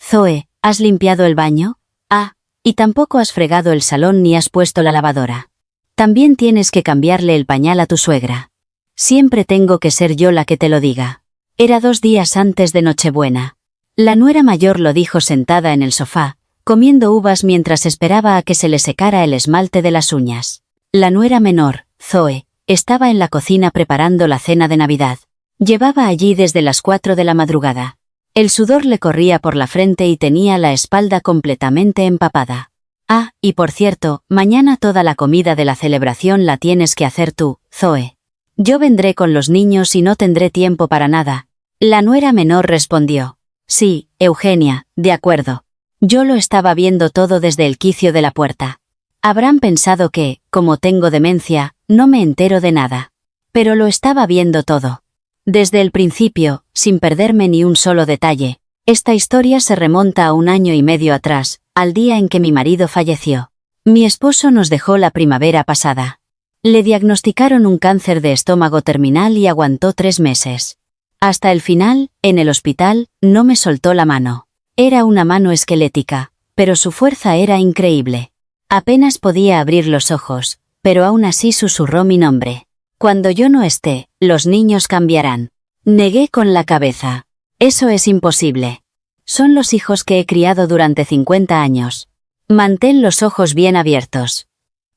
Zoe, ¿has limpiado el baño? Ah, y tampoco has fregado el salón ni has puesto la lavadora. También tienes que cambiarle el pañal a tu suegra. Siempre tengo que ser yo la que te lo diga. Era 2 días antes de Nochebuena. La nuera mayor lo dijo sentada en el sofá, comiendo uvas mientras esperaba a que se le secara el esmalte de las uñas. La nuera menor, Zoe, estaba en la cocina preparando la cena de Navidad. Llevaba allí desde las 4 de la madrugada. El sudor le corría por la frente y tenía la espalda completamente empapada. Ah, y por cierto, mañana toda la comida de la celebración la tienes que hacer tú, Zoe. Yo vendré con los niños y no tendré tiempo para nada. La nuera menor respondió. Sí, Eugenia, de acuerdo. Yo lo estaba viendo todo desde el quicio de la puerta. Habrán pensado que, como tengo demencia, no me entero de nada. Pero lo estaba viendo todo. Desde el principio, sin perderme ni un solo detalle. Esta historia se remonta a 1 año y medio atrás, al día en que mi marido falleció. Mi esposo nos dejó la primavera pasada. Le diagnosticaron un cáncer de estómago terminal y aguantó 3 meses. Hasta el final, en el hospital, no me soltó la mano. Era una mano esquelética, pero su fuerza era increíble. Apenas podía abrir los ojos, pero aún así susurró mi nombre. Cuando yo no esté, los niños cambiarán. Negué con la cabeza. Eso es imposible. Son los hijos que he criado durante 50 años. Mantén los ojos bien abiertos.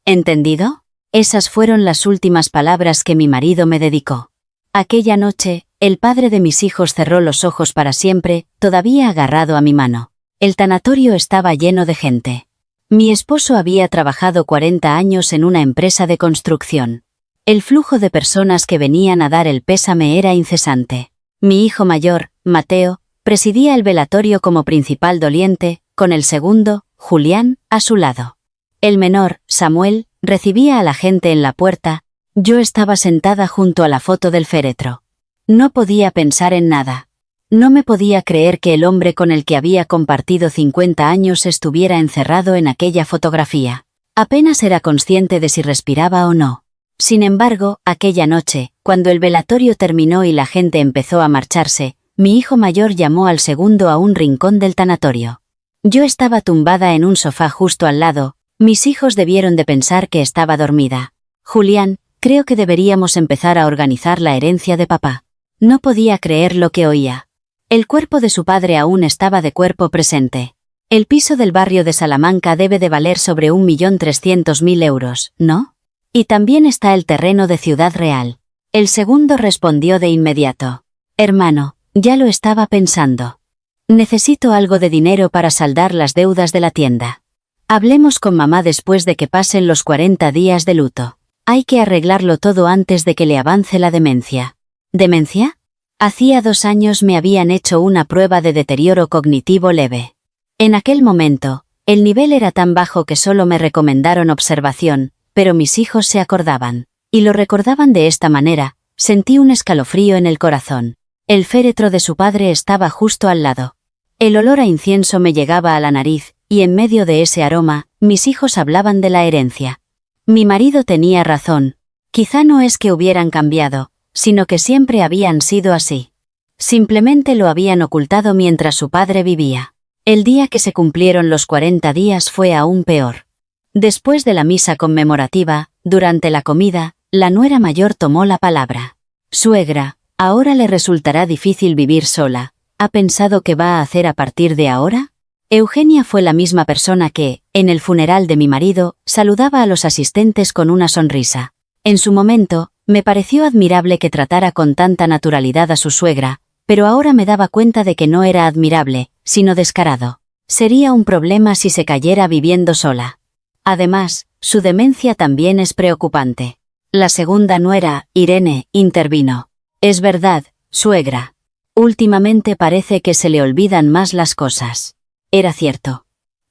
¿Entendido? Esas fueron las últimas palabras que mi marido me dedicó. Aquella noche, el padre de mis hijos cerró los ojos para siempre, todavía agarrado a mi mano. El tanatorio estaba lleno de gente. Mi esposo había trabajado 40 años en una empresa de construcción. El flujo de personas que venían a dar el pésame era incesante. Mi hijo mayor, Mateo, presidía el velatorio como principal doliente, con el segundo, Julián, a su lado. El menor, Samuel, recibía a la gente en la puerta. Yo estaba sentada junto a la foto del féretro. No podía pensar en nada. No me podía creer que el hombre con el que había compartido 50 años estuviera encerrado en aquella fotografía. Apenas era consciente de si respiraba o no. Sin embargo, aquella noche, cuando el velatorio terminó y la gente empezó a marcharse, mi hijo mayor llamó al segundo a un rincón del tanatorio. Yo estaba tumbada en un sofá justo al lado. Mis hijos debieron de pensar que estaba dormida. Julián, creo que deberíamos empezar a organizar la herencia de papá. No podía creer lo que oía. El cuerpo de su padre aún estaba de cuerpo presente. El piso del barrio de Salamanca debe de valer sobre 1.300.000 euros, ¿no? Y también está el terreno de Ciudad Real. El segundo respondió de inmediato. Hermano, ya lo estaba pensando. Necesito algo de dinero para saldar las deudas de la tienda. Hablemos con mamá después de que pasen los 40 días de luto. Hay que arreglarlo todo antes de que le avance la demencia. ¿Demencia? Hacía 2 años me habían hecho una prueba de deterioro cognitivo leve. En aquel momento, el nivel era tan bajo que solo me recomendaron observación, pero mis hijos se acordaban. Y lo recordaban de esta manera. Sentí un escalofrío en el corazón. El féretro de su padre estaba justo al lado. El olor a incienso me llegaba a la nariz, y en medio de ese aroma, mis hijos hablaban de la herencia. Mi marido tenía razón. Quizá no es que hubieran cambiado, sino que siempre habían sido así. Simplemente lo habían ocultado mientras su padre vivía. El día que se cumplieron los 40 días fue aún peor. Después de la misa conmemorativa, durante la comida, la nuera mayor tomó la palabra. Suegra, ahora le resultará difícil vivir sola. ¿Ha pensado qué va a hacer a partir de ahora? Eugenia fue la misma persona que, en el funeral de mi marido, saludaba a los asistentes con una sonrisa. En su momento, me pareció admirable que tratara con tanta naturalidad a su suegra, pero ahora me daba cuenta de que no era admirable, sino descarado. Sería un problema si se cayera viviendo sola. Además, su demencia también es preocupante. La segunda nuera, Irene, intervino. Es verdad, suegra. Últimamente parece que se le olvidan más las cosas. Era cierto.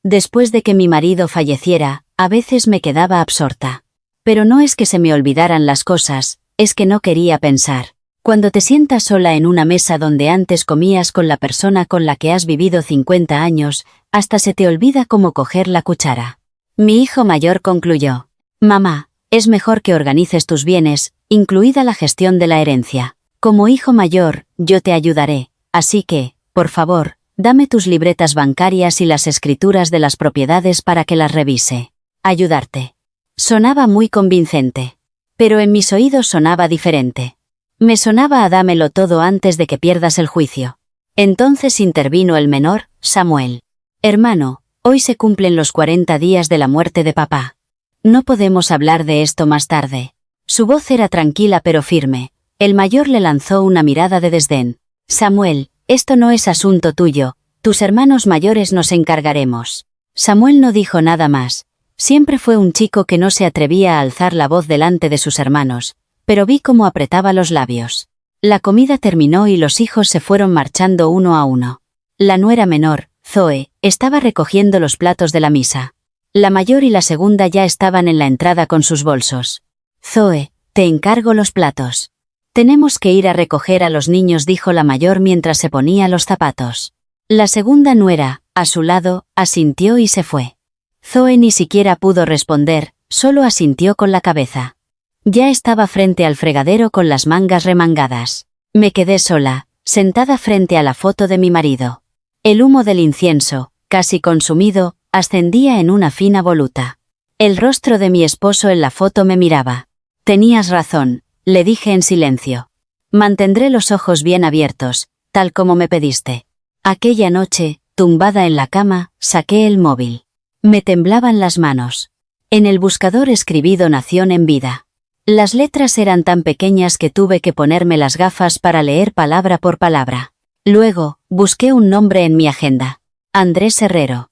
Después de que mi marido falleciera, a veces me quedaba absorta. Pero no es que se me olvidaran las cosas, es que no quería pensar. Cuando te sientas sola en una mesa donde antes comías con la persona con la que has vivido 50 años, hasta se te olvida cómo coger la cuchara. Mi hijo mayor concluyó. Mamá, es mejor que organices tus bienes, incluida la gestión de la herencia. Como hijo mayor, yo te ayudaré, así que, por favor, Dame tus libretas bancarias y las escrituras de las propiedades para que las revise. Ayudarte. Sonaba muy convincente. Pero en mis oídos sonaba diferente. Me sonaba a dámelo todo antes de que pierdas el juicio. Entonces intervino el menor, Samuel. Hermano, hoy se cumplen los 40 días de la muerte de papá. No podemos hablar de esto más tarde. Su voz era tranquila pero firme. El mayor le lanzó una mirada de desdén. Samuel, esto no es asunto tuyo. Tus hermanos mayores nos encargaremos. Samuel no dijo nada más. Siempre fue un chico que no se atrevía a alzar la voz delante de sus hermanos, pero vi cómo apretaba los labios. La comida terminó y los hijos se fueron marchando uno a uno. La nuera menor, Zoe, estaba recogiendo los platos de la misa. La mayor y la segunda ya estaban en la entrada con sus bolsos. Zoe, te encargo los platos. Tenemos que ir a recoger a los niños, dijo la mayor mientras se ponía los zapatos. La segunda nuera, a su lado, asintió y se fue. Zoe ni siquiera pudo responder, solo asintió con la cabeza. Ya estaba frente al fregadero con las mangas remangadas. Me quedé sola, sentada frente a la foto de mi marido. El humo del incienso, casi consumido, ascendía en una fina voluta. El rostro de mi esposo en la foto me miraba. Tenías razón, le dije en silencio. Mantendré los ojos bien abiertos, tal como me pediste. Aquella noche, tumbada en la cama, saqué el móvil. Me temblaban las manos. En el buscador escribí donación en vida. Las letras eran tan pequeñas que tuve que ponerme las gafas para leer palabra por palabra. Luego, busqué un nombre en mi agenda. Andrés Herrero.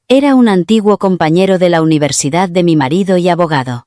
Era un antiguo compañero de la universidad de mi marido y abogado.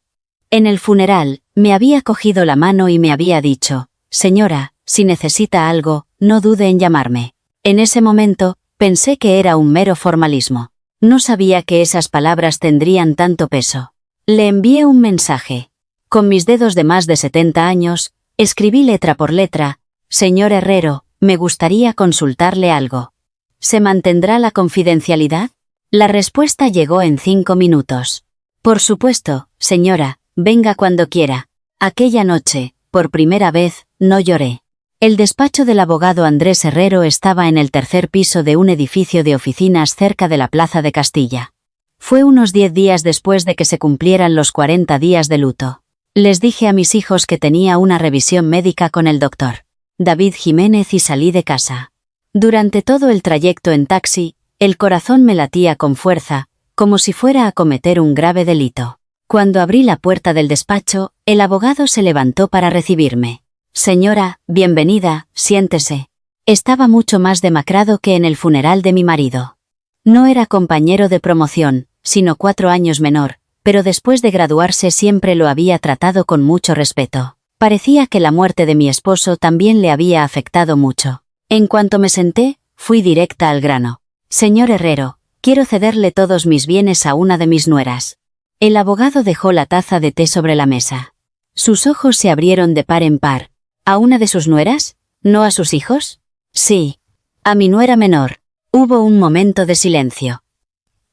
En el funeral, me había cogido la mano y me había dicho, señora, si necesita algo, no dude en llamarme. En ese momento, pensé que era un mero formalismo. No sabía que esas palabras tendrían tanto peso. Le envié un mensaje. Con mis dedos de más de 70 años, escribí letra por letra, señor Herrero, me gustaría consultarle algo. ¿Se mantendrá la confidencialidad? La respuesta llegó en 5 minutos. Por supuesto, señora, venga cuando quiera. Aquella noche, por primera vez, no lloré. El despacho del abogado Andrés Herrero estaba en el 3er piso de un edificio de oficinas cerca de la Plaza de Castilla. Fue unos 10 días después de que se cumplieran los 40 días de luto. Les dije a mis hijos que tenía una revisión médica con el doctor David Jiménez y salí de casa. Durante todo el trayecto en taxi, el corazón me latía con fuerza, como si fuera a cometer un grave delito. Cuando abrí la puerta del despacho, el abogado se levantó para recibirme. Señora, bienvenida, siéntese. Estaba mucho más demacrado que en el funeral de mi marido. No era compañero de promoción, sino 4 años menor, pero después de graduarse siempre lo había tratado con mucho respeto. Parecía que la muerte de mi esposo también le había afectado mucho. En cuanto me senté, fui directa al grano. Señor Herrero, quiero cederle todos mis bienes a una de mis nueras. El abogado dejó la taza de té sobre la mesa. Sus ojos se abrieron de par en par. ¿A una de sus nueras? ¿No a sus hijos? Sí. A mi nuera menor. Hubo un momento de silencio.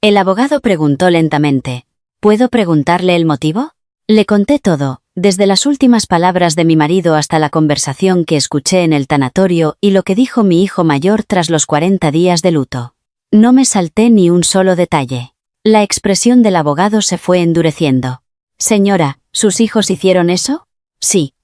El abogado preguntó lentamente. ¿Puedo preguntarle el motivo? Le conté todo, desde las últimas palabras de mi marido hasta la conversación que escuché en el tanatorio y lo que dijo mi hijo mayor tras los 40 días de luto. No me salté ni un solo detalle. La expresión del abogado se fue endureciendo. Señora, ¿sus hijos hicieron eso? Sí.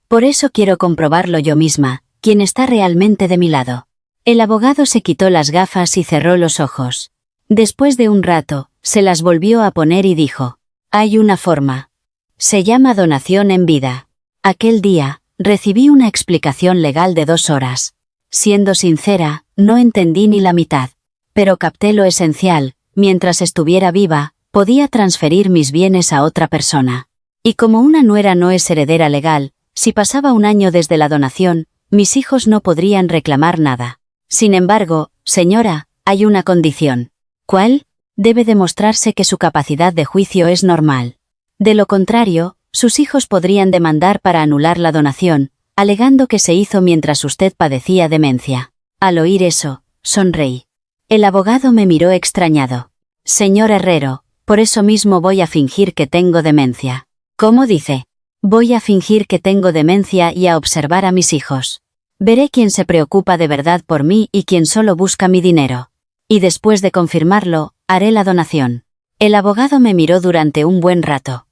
Por eso quiero comprobarlo yo misma, quien está realmente de mi lado. El abogado se quitó las gafas y cerró los ojos. Después de un rato, se las volvió a poner y dijo, hay una forma. Se llama donación en vida. Aquel día, recibí una explicación legal de 2 horas. Siendo sincera, no entendí ni la mitad. Pero capté lo esencial, mientras estuviera viva, podía transferir mis bienes a otra persona. Y como una nuera no es heredera legal, si pasaba un año desde la donación, mis hijos no podrían reclamar nada. Sin embargo, señora, hay una condición. ¿Cuál? Debe demostrarse que su capacidad de juicio es normal. De lo contrario, sus hijos podrían demandar para anular la donación, alegando que se hizo mientras usted padecía demencia. Al oír eso, sonreí. El abogado me miró extrañado. Señor Herrero, por eso mismo voy a fingir que tengo demencia. ¿Cómo dice? Voy a fingir que tengo demencia y a observar a mis hijos. Veré quién se preocupa de verdad por mí y quién solo busca mi dinero. Y después de confirmarlo, haré la donación. El abogado me miró durante un buen rato.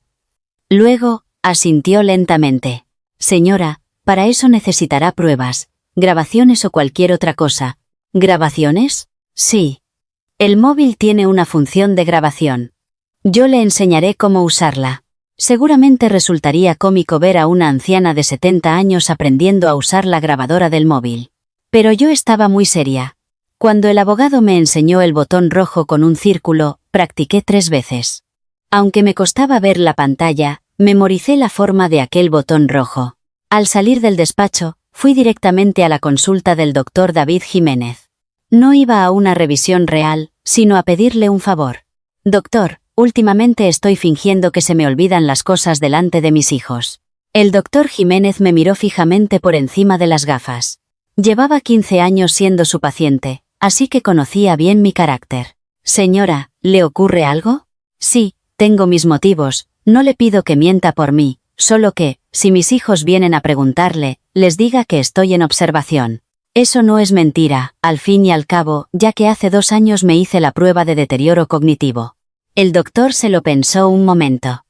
Luego, asintió lentamente. Señora, para eso necesitará pruebas, grabaciones o cualquier otra cosa. ¿Grabaciones? Sí. El móvil tiene una función de grabación. Yo le enseñaré cómo usarla. Seguramente resultaría cómico ver a una anciana de 70 años aprendiendo a usar la grabadora del móvil. Pero yo estaba muy seria. Cuando el abogado me enseñó el botón rojo con un círculo, practiqué 3 veces. Aunque me costaba ver la pantalla, memoricé la forma de aquel botón rojo. Al salir del despacho, fui directamente a la consulta del doctor David Jiménez. No iba a una revisión real, sino a pedirle un favor. Doctor, últimamente estoy fingiendo que se me olvidan las cosas delante de mis hijos. El doctor Jiménez me miró fijamente por encima de las gafas. Llevaba 15 años siendo su paciente, así que conocía bien mi carácter. Señora, ¿le ocurre algo? Sí, tengo mis motivos, no le pido que mienta por mí, solo que, si mis hijos vienen a preguntarle, les diga que estoy en observación. Eso no es mentira, al fin y al cabo, ya que hace 2 años me hice la prueba de deterioro cognitivo. El doctor se lo pensó un momento.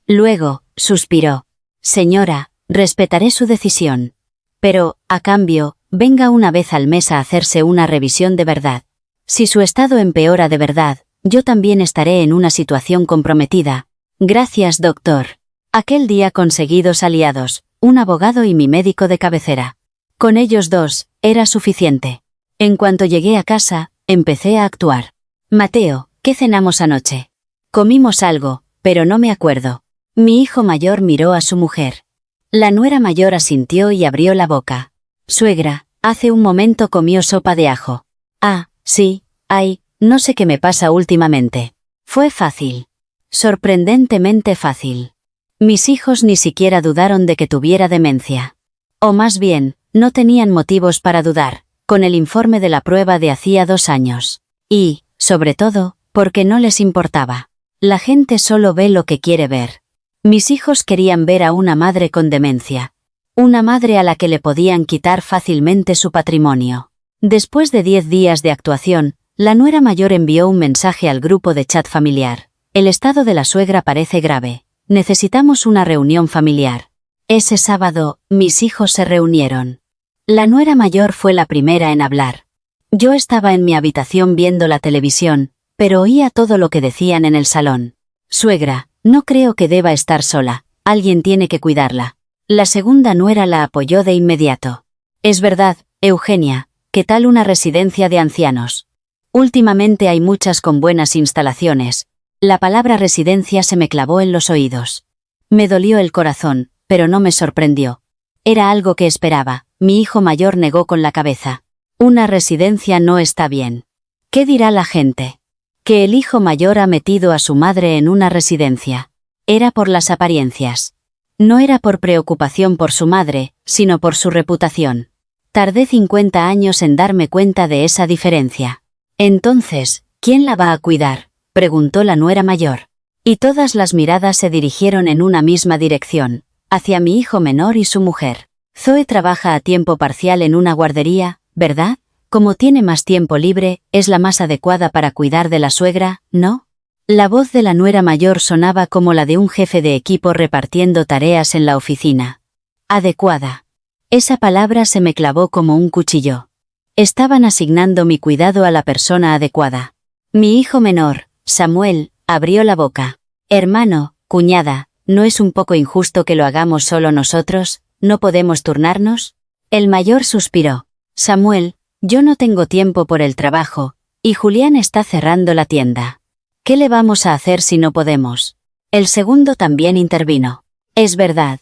Luego, suspiró. Señora, respetaré su decisión. Pero, a cambio, venga una vez al mes a hacerse una revisión de verdad. Si su estado empeora de verdad, yo también estaré en una situación comprometida. Gracias, doctor. Aquel día conseguí 2 aliados, un abogado y mi médico de cabecera. Con ellos 2, era suficiente. En cuanto llegué a casa, empecé a actuar. Mateo, ¿qué cenamos anoche? Comimos algo, pero no me acuerdo. Mi hijo mayor miró a su mujer. La nuera mayor asintió y abrió la boca. Suegra, hace un momento comió sopa de ajo. Ah, sí, ay, no sé qué me pasa últimamente. Fue fácil. Sorprendentemente fácil. Mis hijos ni siquiera dudaron de que tuviera demencia. O más bien, no tenían motivos para dudar, con el informe de la prueba de hacía 2 años. Y, sobre todo, porque no les importaba. La gente solo ve lo que quiere ver. Mis hijos querían ver a una madre con demencia. Una madre a la que le podían quitar fácilmente su patrimonio. Después de 10 días de actuación, la nuera mayor envió un mensaje al grupo de chat familiar. El estado de la suegra parece grave. Necesitamos una reunión familiar. Ese sábado, mis hijos se reunieron. La nuera mayor fue la primera en hablar. Yo estaba en mi habitación viendo la televisión, pero oía todo lo que decían en el salón. Suegra, no creo que deba estar sola, alguien tiene que cuidarla. La segunda nuera la apoyó de inmediato. Es verdad, Eugenia, ¿qué tal una residencia de ancianos? Últimamente hay muchas con buenas instalaciones. La palabra residencia se me clavó en los oídos. Me dolió el corazón, pero no me sorprendió. Era algo que esperaba. Mi hijo mayor negó con la cabeza. Una residencia no está bien. ¿Qué dirá la gente? Que el hijo mayor ha metido a su madre en una residencia. Era por las apariencias. No era por preocupación por su madre, sino por su reputación. Tardé 50 años en darme cuenta de esa diferencia. Entonces, ¿quién la va a cuidar?, preguntó la nuera mayor. Y todas las miradas se dirigieron en una misma dirección, hacia mi hijo menor y su mujer. Zoe trabaja a tiempo parcial en una guardería, ¿verdad? Como tiene más tiempo libre, es la más adecuada para cuidar de la suegra, ¿no? La voz de la nuera mayor sonaba como la de un jefe de equipo repartiendo tareas en la oficina. Adecuada. Esa palabra se me clavó como un cuchillo. Estaban asignando mi cuidado a la persona adecuada. Mi hijo menor, Samuel, abrió la boca. Hermano, cuñada, ¿no es un poco injusto que lo hagamos solo nosotros? ¿No podemos turnarnos? El mayor suspiró. Samuel, yo no tengo tiempo por el trabajo, y Julián está cerrando la tienda. ¿Qué le vamos a hacer si no podemos? El segundo también intervino. Es verdad.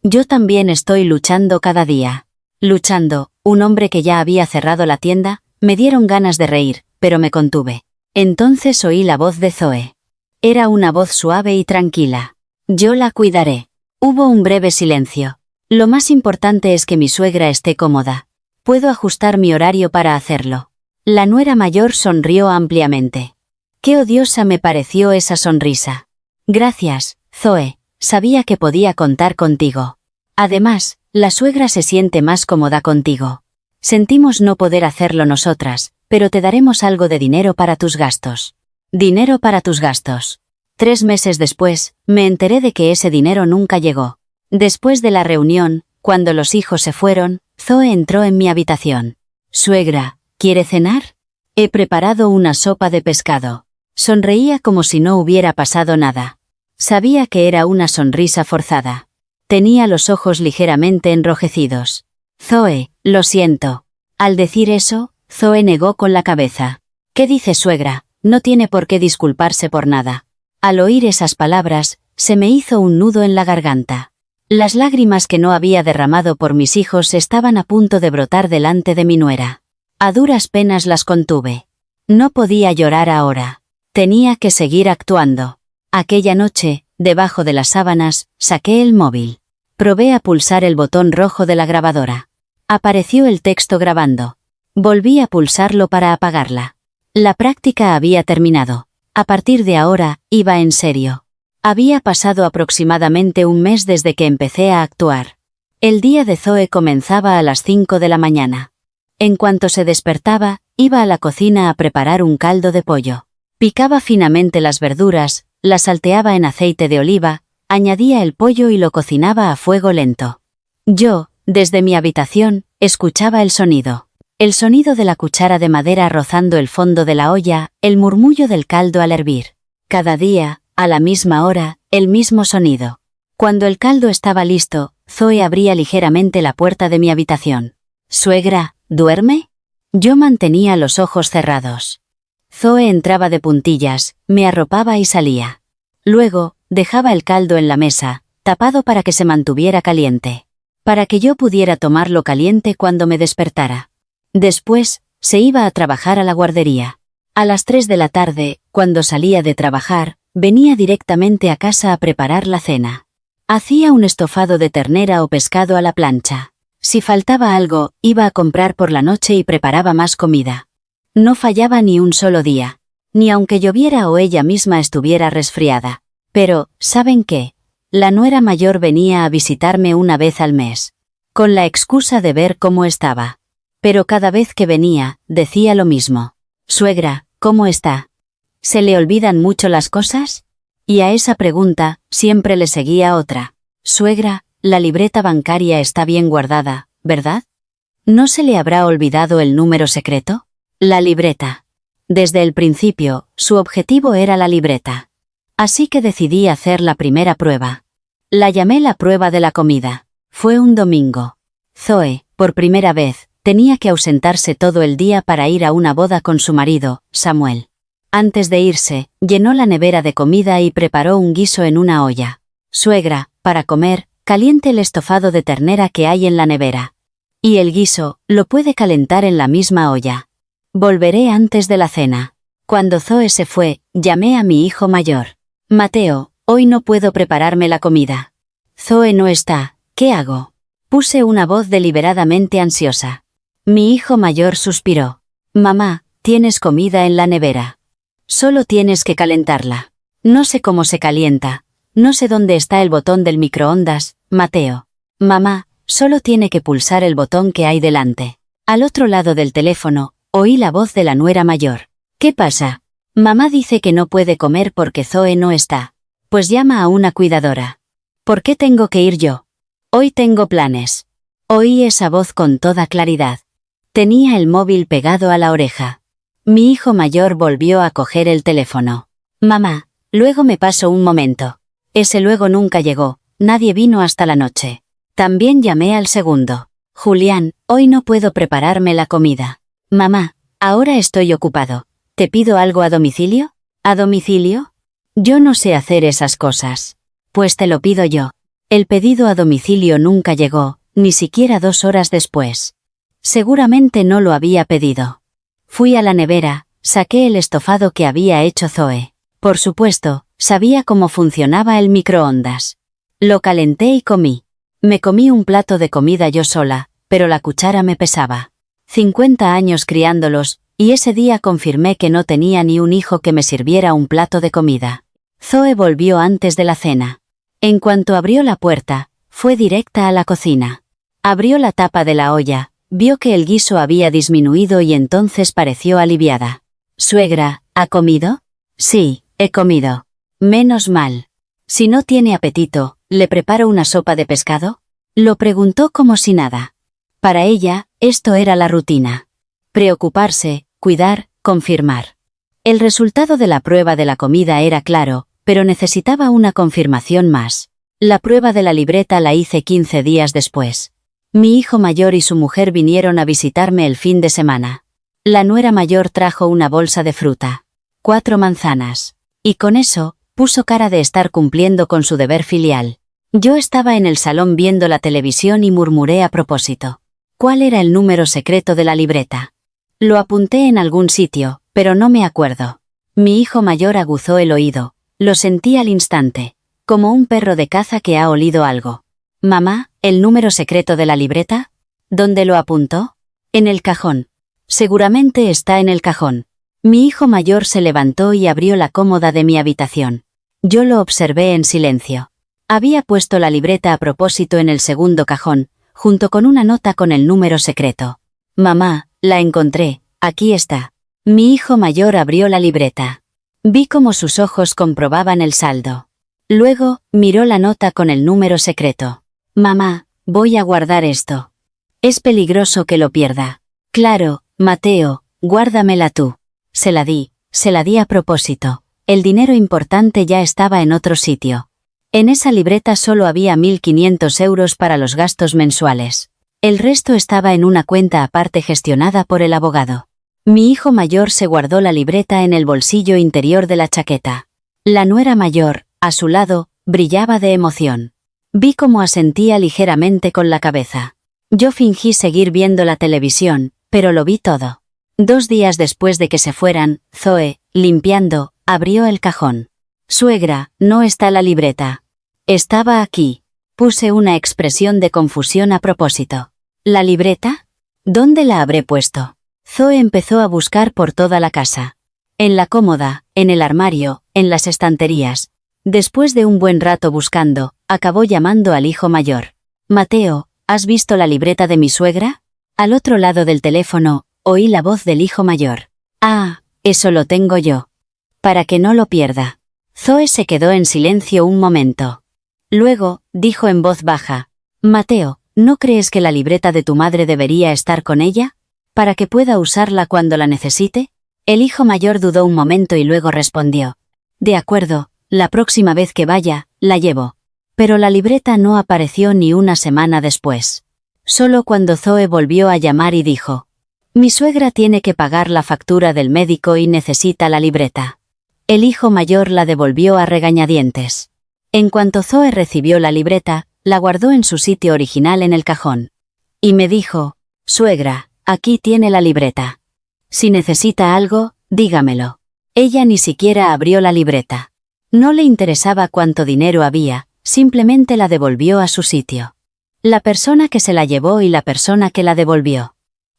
Yo también estoy luchando cada día. Luchando, un hombre que ya había cerrado la tienda, me dieron ganas de reír, pero me contuve. Entonces oí la voz de Zoe. Era una voz suave y tranquila. Yo la cuidaré. Hubo un breve silencio. Lo más importante es que mi suegra esté cómoda. Puedo ajustar mi horario para hacerlo. La nuera mayor sonrió ampliamente. Qué odiosa me pareció esa sonrisa. Gracias, Zoe, sabía que podía contar contigo. Además, la suegra se siente más cómoda contigo. Sentimos no poder hacerlo nosotras, pero te daremos algo de dinero para tus gastos. Dinero para tus gastos. 3 meses después, me enteré de que ese dinero nunca llegó. Después de la reunión, cuando los hijos se fueron, Zoe entró en mi habitación. Suegra, ¿quiere cenar? He preparado una sopa de pescado. Sonreía como si no hubiera pasado nada. Sabía que era una sonrisa forzada. Tenía los ojos ligeramente enrojecidos. Zoe, lo siento. Al decir eso, Zoe negó con la cabeza. ¿Qué dice suegra? No tiene por qué disculparse por nada. Al oír esas palabras, se me hizo un nudo en la garganta. Las lágrimas que no había derramado por mis hijos estaban a punto de brotar delante de mi nuera. A duras penas las contuve. No podía llorar ahora. Tenía que seguir actuando. Aquella noche, debajo de las sábanas, saqué el móvil. Probé a pulsar el botón rojo de la grabadora. Apareció el texto grabando. Volví a pulsarlo para apagarla. La práctica había terminado. A partir de ahora, iba en serio. Había pasado aproximadamente un mes desde que empecé a actuar. El día de Zoe comenzaba a las 5 de la mañana. En cuanto se despertaba, iba a la cocina a preparar un caldo de pollo. Picaba finamente las verduras, las salteaba en aceite de oliva, añadía el pollo y lo cocinaba a fuego lento. Yo, desde mi habitación, escuchaba el sonido. El sonido de la cuchara de madera rozando el fondo de la olla, el murmullo del caldo al hervir. Cada día, a la misma hora, el mismo sonido. Cuando el caldo estaba listo, Zoe abría ligeramente la puerta de mi habitación. «Suegra, ¿duerme?» Yo mantenía los ojos cerrados. Zoe entraba de puntillas, me arropaba y salía. Luego, dejaba el caldo en la mesa, tapado para que se mantuviera caliente. Para que yo pudiera tomarlo caliente cuando me despertara. Después, se iba a trabajar a la guardería. A las 3 de la tarde, cuando salía de trabajar, venía directamente a casa a preparar la cena. Hacía un estofado de ternera o pescado a la plancha. Si faltaba algo, iba a comprar por la noche y preparaba más comida. No fallaba ni un solo día, ni aunque lloviera o ella misma estuviera resfriada. Pero, ¿saben qué? La nuera mayor venía a visitarme una vez al mes, con la excusa de ver cómo estaba. Pero cada vez que venía, decía lo mismo. «Suegra, ¿cómo está? ¿Se le olvidan mucho las cosas?» Y a esa pregunta, siempre le seguía otra. «Suegra, la libreta bancaria está bien guardada, ¿verdad? ¿No se le habrá olvidado el número secreto?» La libreta. Desde el principio, su objetivo era la libreta. Así que decidí hacer la primera prueba. La llamé la prueba de la comida. Fue un domingo. Zoe, por primera vez, tenía que ausentarse todo el día para ir a una boda con su marido, Samuel. Antes de irse, llenó la nevera de comida y preparó un guiso en una olla. «Suegra, para comer, caliente el estofado de ternera que hay en la nevera. Y el guiso, lo puede calentar en la misma olla. Volveré antes de la cena». Cuando Zoe se fue, llamé a mi hijo mayor. «Mateo, hoy no puedo prepararme la comida. Zoe no está, ¿qué hago?» Puse una voz deliberadamente ansiosa. Mi hijo mayor suspiró. «Mamá, tienes comida en la nevera. Solo tienes que calentarla. No sé cómo se calienta. No sé dónde está el botón del microondas, Mateo. Mamá, solo tiene que pulsar el botón que hay delante». Al otro lado del teléfono, oí la voz de la nuera mayor. «¿Qué pasa? Mamá dice que no puede comer porque Zoe no está. Pues llama a una cuidadora». «¿Por qué tengo que ir yo? Hoy tengo planes». Oí esa voz con toda claridad. Tenía el móvil pegado a la oreja. Mi hijo mayor volvió a coger el teléfono. «Mamá, luego me paso un momento». Ese luego nunca llegó, nadie vino hasta la noche. También llamé al segundo. «Julián, hoy no puedo prepararme la comida». «Mamá, ahora estoy ocupado. ¿Te pido algo a domicilio?» «¿A domicilio? Yo no sé hacer esas cosas». «Pues te lo pido yo». El pedido a domicilio nunca llegó, ni siquiera 2 horas después. Seguramente no lo había pedido. Fui a la nevera, saqué el estofado que había hecho Zoe. Por supuesto, sabía cómo funcionaba el microondas. Lo calenté y comí. Me comí un plato de comida yo sola, pero la cuchara me pesaba. 50 años criándolos, y ese día confirmé que no tenía ni un hijo que me sirviera un plato de comida. Zoe volvió antes de la cena. En cuanto abrió la puerta, fue directa a la cocina. Abrió la tapa de la olla, Vio que el guiso había disminuido y entonces pareció aliviada. «Suegra, ¿ha comido?» «Sí, he comido». «Menos mal. Si no tiene apetito, ¿le preparo una sopa de pescado?» Lo preguntó como si nada. Para ella, esto era la rutina. Preocuparse, cuidar, confirmar. El resultado de la prueba de la comida era claro, pero necesitaba una confirmación más. La prueba de la libreta la hice 15 días después. Mi hijo mayor y su mujer vinieron a visitarme el fin de semana. La nuera mayor trajo una bolsa de fruta. 4 manzanas. Y con eso, puso cara de estar cumpliendo con su deber filial. Yo estaba en el salón viendo la televisión y murmuré a propósito. ¿Cuál era el número secreto de la libreta? Lo apunté en algún sitio, pero no me acuerdo. Mi hijo mayor aguzó el oído. Lo sentí al instante, como un perro de caza que ha olido algo. «Mamá, ¿el número secreto de la libreta? ¿Dónde lo apuntó?» «En el cajón». «Seguramente está en el cajón». Mi hijo mayor se levantó y abrió la cómoda de mi habitación. Yo lo observé en silencio. Había puesto la libreta a propósito en el segundo cajón, junto con una nota con el número secreto. «Mamá, la encontré, aquí está». Mi hijo mayor abrió la libreta. Vi cómo sus ojos comprobaban el saldo. Luego, miró la nota con el número secreto. «Mamá, voy a guardar esto. Es peligroso que lo pierda». «Claro, Mateo, guárdamela tú». Se la di a propósito. El dinero importante ya estaba en otro sitio. En esa libreta solo había 1.500 euros para los gastos mensuales. El resto estaba en una cuenta aparte gestionada por el abogado. Mi hijo mayor se guardó la libreta en el bolsillo interior de la chaqueta. La nuera mayor, a su lado, brillaba de emoción. Vi cómo asentía ligeramente con la cabeza. Yo fingí seguir viendo la televisión, pero lo vi todo. 2 días después de que se fueran, Zoe, limpiando, abrió el cajón. «Suegra, no está la libreta». «Estaba aquí». Puse una expresión de confusión a propósito. «¿La libreta? ¿Dónde la habré puesto?» Zoe empezó a buscar por toda la casa. En la cómoda, en el armario, en las estanterías. Después de un buen rato buscando, acabó llamando al hijo mayor. «Mateo, ¿has visto la libreta de mi suegra?» Al otro lado del teléfono, oí la voz del hijo mayor. «Ah, eso lo tengo yo. Para que no lo pierda». Zoe se quedó en silencio un momento. Luego, dijo en voz baja. «Mateo, ¿no crees que la libreta de tu madre debería estar con ella? ¿Para que pueda usarla cuando la necesite?» El hijo mayor dudó un momento y luego respondió. «De acuerdo, la próxima vez que vaya, la llevo». Pero la libreta no apareció ni una semana después. Solo cuando Zoe volvió a llamar y dijo: «Mi suegra tiene que pagar la factura del médico y necesita la libreta». El hijo mayor la devolvió a regañadientes. En cuanto Zoe recibió la libreta, la guardó en su sitio original en el cajón. Y me dijo: «Suegra, aquí tiene la libreta. Si necesita algo, dígamelo». Ella ni siquiera abrió la libreta. No le interesaba cuánto dinero había, simplemente la devolvió a su sitio. La persona que se la llevó y la persona que la devolvió.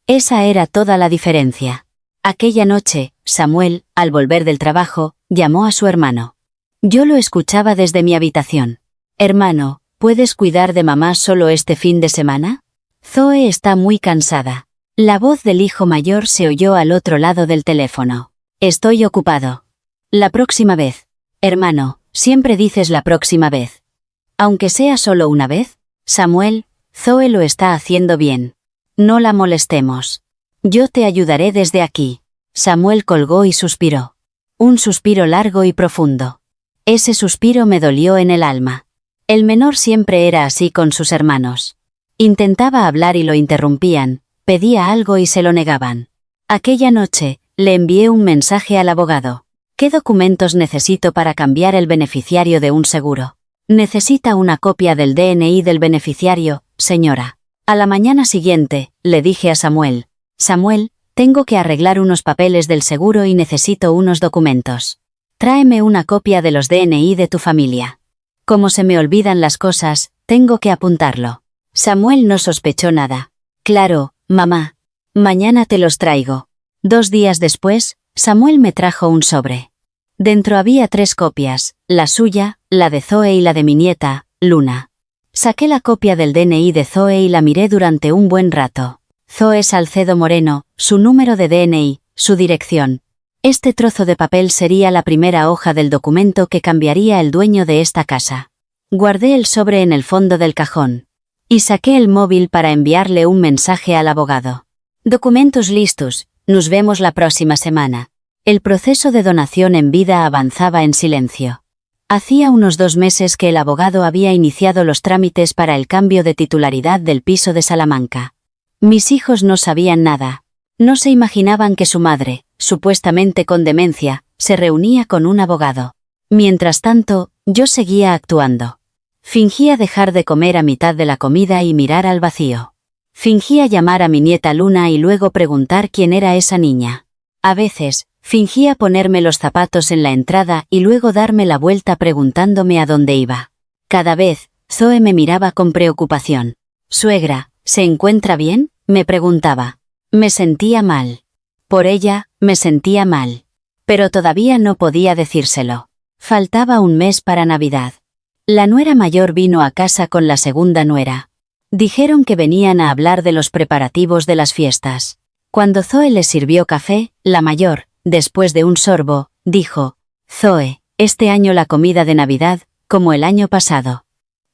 Esa era toda la diferencia. Aquella noche, Samuel, al volver del trabajo, llamó a su hermano. Yo lo escuchaba desde mi habitación. «Hermano, ¿puedes cuidar de mamá solo este fin de semana? Zoe está muy cansada». La voz del hijo mayor se oyó al otro lado del teléfono. «Estoy ocupado». «La próxima vez». «Hermano, siempre dices la próxima vez. Aunque sea solo una vez». «Samuel, Zoe lo está haciendo bien. No la molestemos. Yo te ayudaré desde aquí». Samuel colgó y suspiró. Un suspiro largo y profundo. Ese suspiro me dolió en el alma. El menor siempre era así con sus hermanos. Intentaba hablar y lo interrumpían, pedía algo y se lo negaban. Aquella noche, le envié un mensaje al abogado. «¿Qué documentos necesito para cambiar el beneficiario de un seguro?» «Necesita una copia del DNI del beneficiario, señora». A la mañana siguiente, le dije a Samuel: «Samuel, tengo que arreglar unos papeles del seguro y necesito unos documentos. Tráeme una copia de los DNI de tu familia. Como se me olvidan las cosas, tengo que apuntarlo». Samuel no sospechó nada. «Claro, mamá. Mañana te los traigo». 2 días después, Samuel me trajo un sobre. Dentro había 3 copias, la suya, la de Zoe y la de mi nieta, Luna. Saqué la copia del DNI de Zoe y la miré durante un buen rato. Zoe Salcedo Moreno, su número de DNI, su dirección. Este trozo de papel sería la primera hoja del documento que cambiaría el dueño de esta casa. Guardé el sobre en el fondo del cajón. Y saqué el móvil para enviarle un mensaje al abogado. Documentos listos, nos vemos la próxima semana. El proceso de donación en vida avanzaba en silencio. Hacía unos 2 meses que el abogado había iniciado los trámites para el cambio de titularidad del piso de Salamanca. Mis hijos no sabían nada. No se imaginaban que su madre, supuestamente con demencia, se reunía con un abogado. Mientras tanto, yo seguía actuando. Fingía dejar de comer a mitad de la comida y mirar al vacío. Fingía llamar a mi nieta Luna y luego preguntar quién era esa niña. A veces, fingía ponerme los zapatos en la entrada y luego darme la vuelta preguntándome a dónde iba. Cada vez, Zoe me miraba con preocupación. «Suegra, ¿se encuentra bien?», me preguntaba. Me sentía mal. Por ella, me sentía mal. Pero todavía no podía decírselo. Faltaba un mes para Navidad. La nuera mayor vino a casa con la segunda nuera. Dijeron que venían a hablar de los preparativos de las fiestas. Cuando Zoe les sirvió café, la mayor, después de un sorbo, dijo: «Zoe, este año la comida de Navidad, como el año pasado.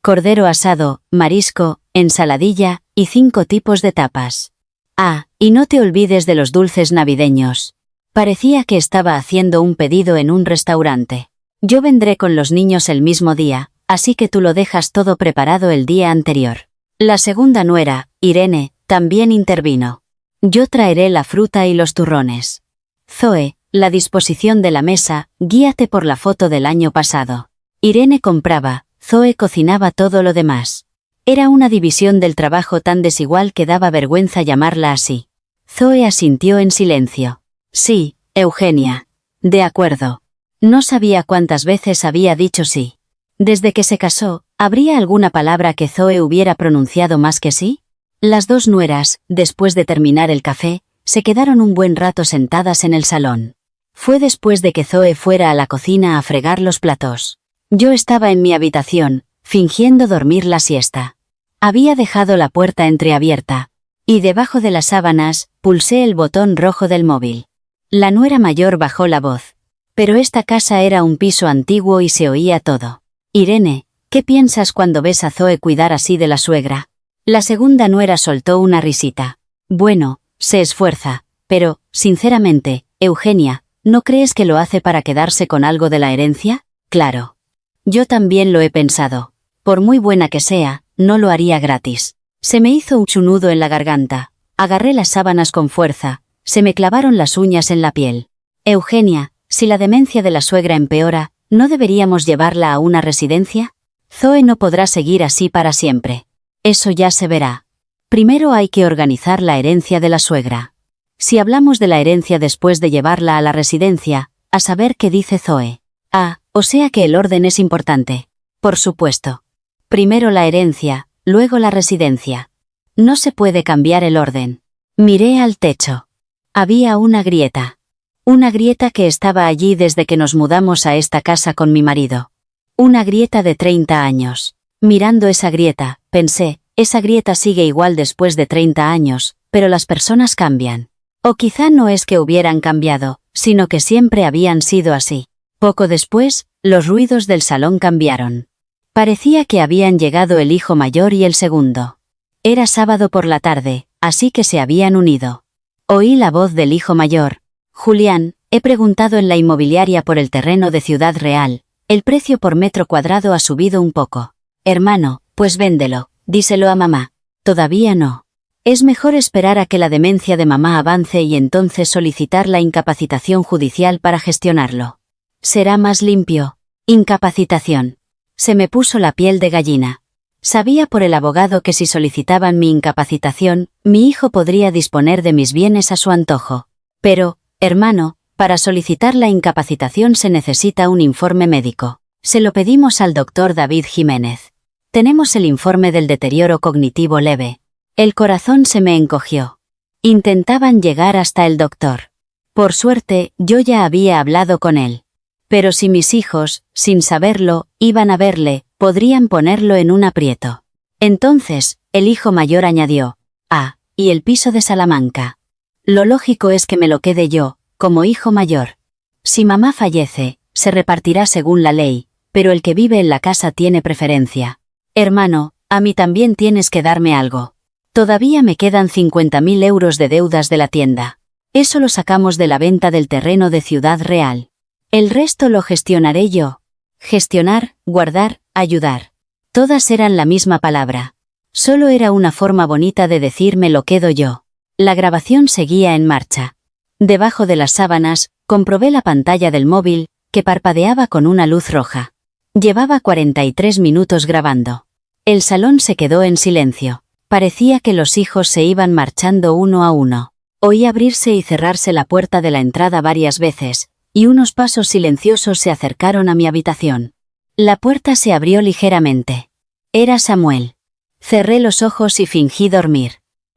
Cordero asado, marisco, ensaladilla, y 5 tipos de tapas. Ah, y no te olvides de los dulces navideños». Parecía que estaba haciendo un pedido en un restaurante. «Yo vendré con los niños el mismo día, así que tú lo dejas todo preparado el día anterior». La segunda nuera, Irene, también intervino. «Yo traeré la fruta y los turrones. Zoe, la disposición de la mesa, guíate por la foto del año pasado». Irene compraba, Zoe cocinaba todo lo demás. Era una división del trabajo tan desigual que daba vergüenza llamarla así. Zoe asintió en silencio. «Sí, Eugenia. De acuerdo». No sabía cuántas veces había dicho sí. Desde que se casó, ¿habría alguna palabra que Zoe hubiera pronunciado más que sí? Las 2 nueras, después de terminar el café, se quedaron un buen rato sentadas en el salón. Fue después de que Zoe fuera a la cocina a fregar los platos. Yo estaba en mi habitación, fingiendo dormir la siesta. Había dejado la puerta entreabierta, y debajo de las sábanas, pulsé el botón rojo del móvil. La nuera mayor bajó la voz. Pero esta casa era un piso antiguo y se oía todo. «Irene, ¿qué piensas cuando ves a Zoe cuidar así de la suegra?». La segunda nuera soltó una risita. «Bueno, se esfuerza, pero, sinceramente, Eugenia, ¿no crees que lo hace para quedarse con algo de la herencia?». «Claro. Yo también lo he pensado. Por muy buena que sea, no lo haría gratis». Se me hizo un nudo en la garganta. Agarré las sábanas con fuerza. Se me clavaron las uñas en la piel. «Eugenia, si la demencia de la suegra empeora, ¿no deberíamos llevarla a una residencia? Zoe no podrá seguir así para siempre. Eso ya se verá. Primero hay que organizar la herencia de la suegra. Si hablamos de la herencia después de llevarla a la residencia, a saber qué dice Zoe». «Ah, o sea que el orden es importante». «Por supuesto. Primero la herencia, luego la residencia. No se puede cambiar el orden». Miré al techo. Había una grieta. Una grieta que estaba allí desde que nos mudamos a esta casa con mi marido. Una grieta de 30 años. Mirando esa grieta, pensé, esa grieta sigue igual después de 30 años, pero las personas cambian. O quizá no es que hubieran cambiado, sino que siempre habían sido así. Poco después, los ruidos del salón cambiaron. Parecía que habían llegado el hijo mayor y el segundo. Era sábado por la tarde, así que se habían unido. Oí la voz del hijo mayor. «Julián, he preguntado en la inmobiliaria por el terreno de Ciudad Real. El precio por metro cuadrado ha subido un poco. Hermano, pues véndelo, díselo a mamá». «Todavía no. Es mejor esperar a que la demencia de mamá avance y entonces solicitar la incapacitación judicial para gestionarlo. Será más limpio». Incapacitación. Se me puso la piel de gallina. Sabía por el abogado que si solicitaban mi incapacitación, mi hijo podría disponer de mis bienes a su antojo. Pero, hermano, para solicitar la incapacitación se necesita un informe médico. Se lo pedimos al doctor David Jiménez. Tenemos el informe del deterioro cognitivo leve. El corazón se me encogió. Intentaban llegar hasta el doctor. Por suerte, yo ya había hablado con él. Pero si mis hijos, sin saberlo, iban a verle, podrían ponerlo en un aprieto. Entonces, el hijo mayor añadió: «Ah, y el piso de Salamanca. Lo lógico es que me lo quede yo, como hijo mayor. Si mamá fallece, se repartirá según la ley, pero el que vive en la casa tiene preferencia. Hermano, a mí también tienes que darme algo. Todavía me quedan 50.000 euros de deudas de la tienda. Eso lo sacamos de la venta del terreno de Ciudad Real. El resto lo gestionaré yo. Gestionar, guardar, ayudar. Todas eran la misma palabra. Solo era una forma bonita de decir me lo quedo yo. La grabación seguía en marcha. Debajo de las sábanas, comprobé la pantalla del móvil, que parpadeaba con una luz roja. Llevaba 43 minutos grabando. El salón se quedó en silencio. Parecía que los hijos se iban marchando uno a uno. Oí abrirse y cerrarse la puerta de la entrada varias veces, y unos pasos silenciosos se acercaron a mi habitación. La puerta se abrió ligeramente. Era Samuel. Cerré los ojos y fingí dormir.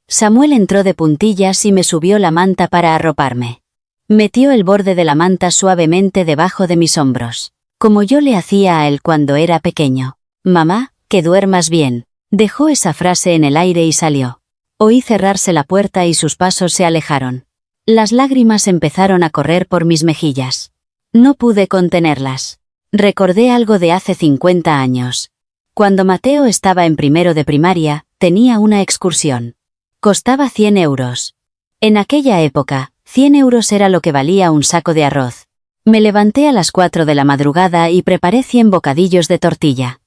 Samuel entró de puntillas y me subió la manta para arroparme. Metió el borde de la manta suavemente debajo de mis hombros, como yo le hacía a él cuando era pequeño. Mamá, que duermas bien. Dejó esa frase en el aire y salió. Oí cerrarse la puerta y sus pasos se alejaron. Las lágrimas empezaron a correr por mis mejillas. No pude contenerlas. Recordé algo de hace 50 años. Cuando Mateo estaba en primero de primaria, tenía una excursión. Costaba 100 euros. En aquella época, 100 euros era lo que valía un saco de arroz. Me levanté a las 4 de la madrugada y preparé 100 bocadillos de tortilla.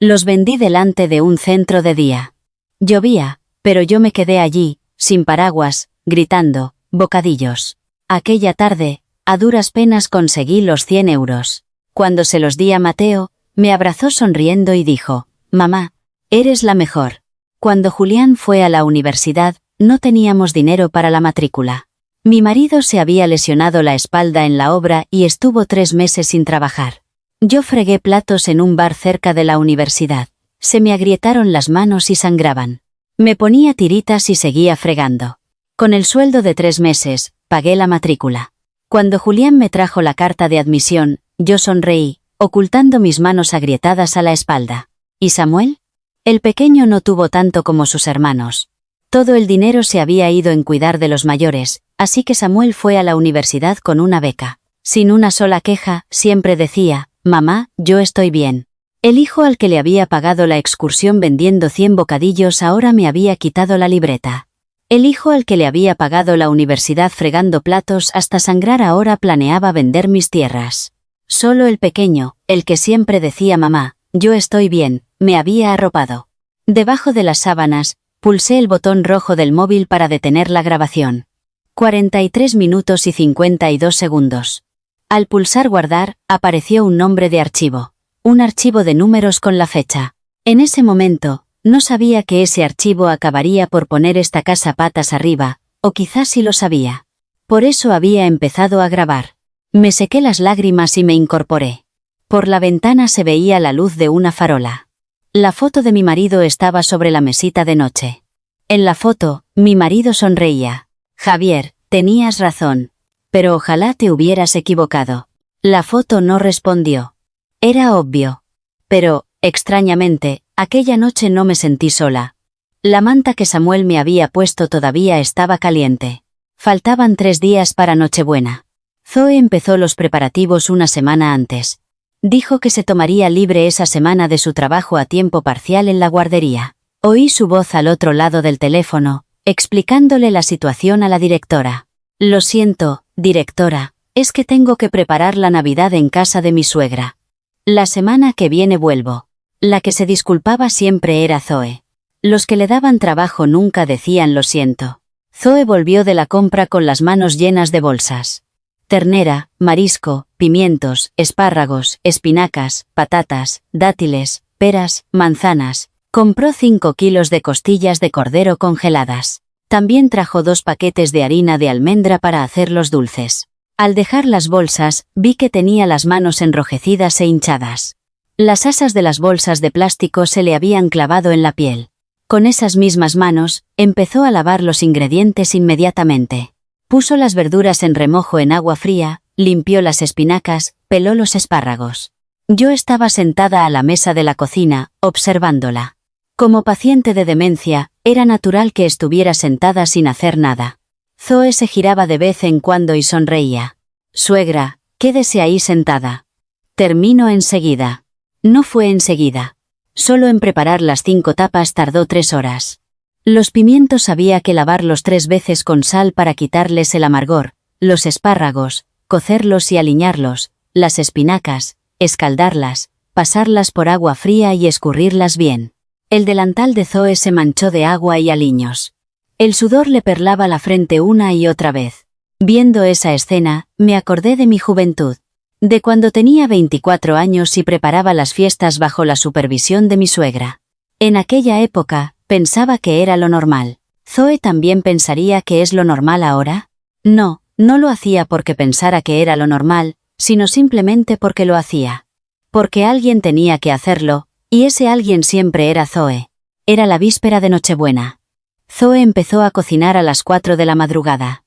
Los vendí delante de un centro de día. Llovía, pero yo me quedé allí, sin paraguas, gritando, bocadillos. Aquella tarde, a duras penas conseguí los 100 euros. Cuando se los di a Mateo, me abrazó sonriendo y dijo, «Mamá, eres la mejor». Cuando Julián fue a la universidad, no teníamos dinero para la matrícula. Mi marido se había lesionado la espalda en la obra y estuvo 3 meses sin trabajar. Yo fregué platos en un bar cerca de la universidad. Se me agrietaron las manos y sangraban. Me ponía tiritas y seguía fregando. Con el sueldo de 3 meses, pagué la matrícula. Cuando Julián me trajo la carta de admisión, yo sonreí, ocultando mis manos agrietadas a la espalda. ¿Y Samuel? El pequeño no tuvo tanto como sus hermanos. Todo el dinero se había ido en cuidar de los mayores, así que Samuel fue a la universidad con una beca. Sin una sola queja, siempre decía, «Mamá, yo estoy bien». El hijo al que le había pagado la excursión vendiendo 100 bocadillos ahora me había quitado la libreta. El hijo al que le había pagado la universidad fregando platos hasta sangrar ahora planeaba vender mis tierras. Solo el pequeño, el que siempre decía «Mamá, yo estoy bien», me había arropado. Debajo de las sábanas, pulsé el botón rojo del móvil para detener la grabación. 43 minutos y 52 segundos. Al pulsar guardar, apareció un nombre de archivo. Un archivo de números con la fecha. En ese momento, no sabía que ese archivo acabaría por poner esta casa patas arriba, o quizás sí lo sabía. Por eso había empezado a grabar. Me sequé las lágrimas y me incorporé. Por la ventana se veía la luz de una farola. La foto de mi marido estaba sobre la mesita de noche. En la foto, mi marido sonreía. «Javier, tenías razón. Pero ojalá te hubieras equivocado». La foto no respondió. Era obvio. Pero, extrañamente, aquella noche no me sentí sola. La manta que Samuel me había puesto todavía estaba caliente. Faltaban 3 días para Nochebuena. Zoe empezó los preparativos una semana antes. Dijo que se tomaría libre esa semana de su trabajo a tiempo parcial en la guardería. Oí su voz al otro lado del teléfono, explicándole la situación a la directora. «Lo siento, directora, es que tengo que preparar la Navidad en casa de mi suegra. La semana que viene vuelvo». La que se disculpaba siempre era Zoe. Los que le daban trabajo nunca decían «lo siento». Zoe volvió de la compra con las manos llenas de bolsas. Ternera, marisco, pimientos, espárragos, espinacas, patatas, dátiles, peras, manzanas. Compró 5 kilos de costillas de cordero congeladas. También trajo 2 paquetes de harina de almendra para hacer los dulces. Al dejar las bolsas, vi que tenía las manos enrojecidas e hinchadas. Las asas de las bolsas de plástico se le habían clavado en la piel. Con esas mismas manos, empezó a lavar los ingredientes inmediatamente. Puso las verduras en remojo en agua fría, limpió las espinacas, peló los espárragos. Yo estaba sentada a la mesa de la cocina, observándola. Como paciente de demencia, era natural que estuviera sentada sin hacer nada. Zoe se giraba de vez en cuando y sonreía. «Suegra, quédese ahí sentada. Termino enseguida». No fue enseguida. Solo en preparar las 5 tapas tardó 3 horas. Los pimientos había que lavarlos 3 veces con sal para quitarles el amargor, los espárragos, cocerlos y aliñarlos, las espinacas, escaldarlas, pasarlas por agua fría y escurrirlas bien. El delantal de Zoe se manchó de agua y aliños. El sudor le perlaba la frente una y otra vez. Viendo esa escena, me acordé de mi juventud. De cuando tenía 24 años y preparaba las fiestas bajo la supervisión de mi suegra. En aquella época, pensaba que era lo normal. ¿Zoe también pensaría que es lo normal ahora? No, no lo hacía porque pensara que era lo normal, sino simplemente porque lo hacía. Porque alguien tenía que hacerlo, y ese alguien siempre era Zoe. Era la víspera de Nochebuena. Zoe empezó a cocinar a las 4 de la madrugada.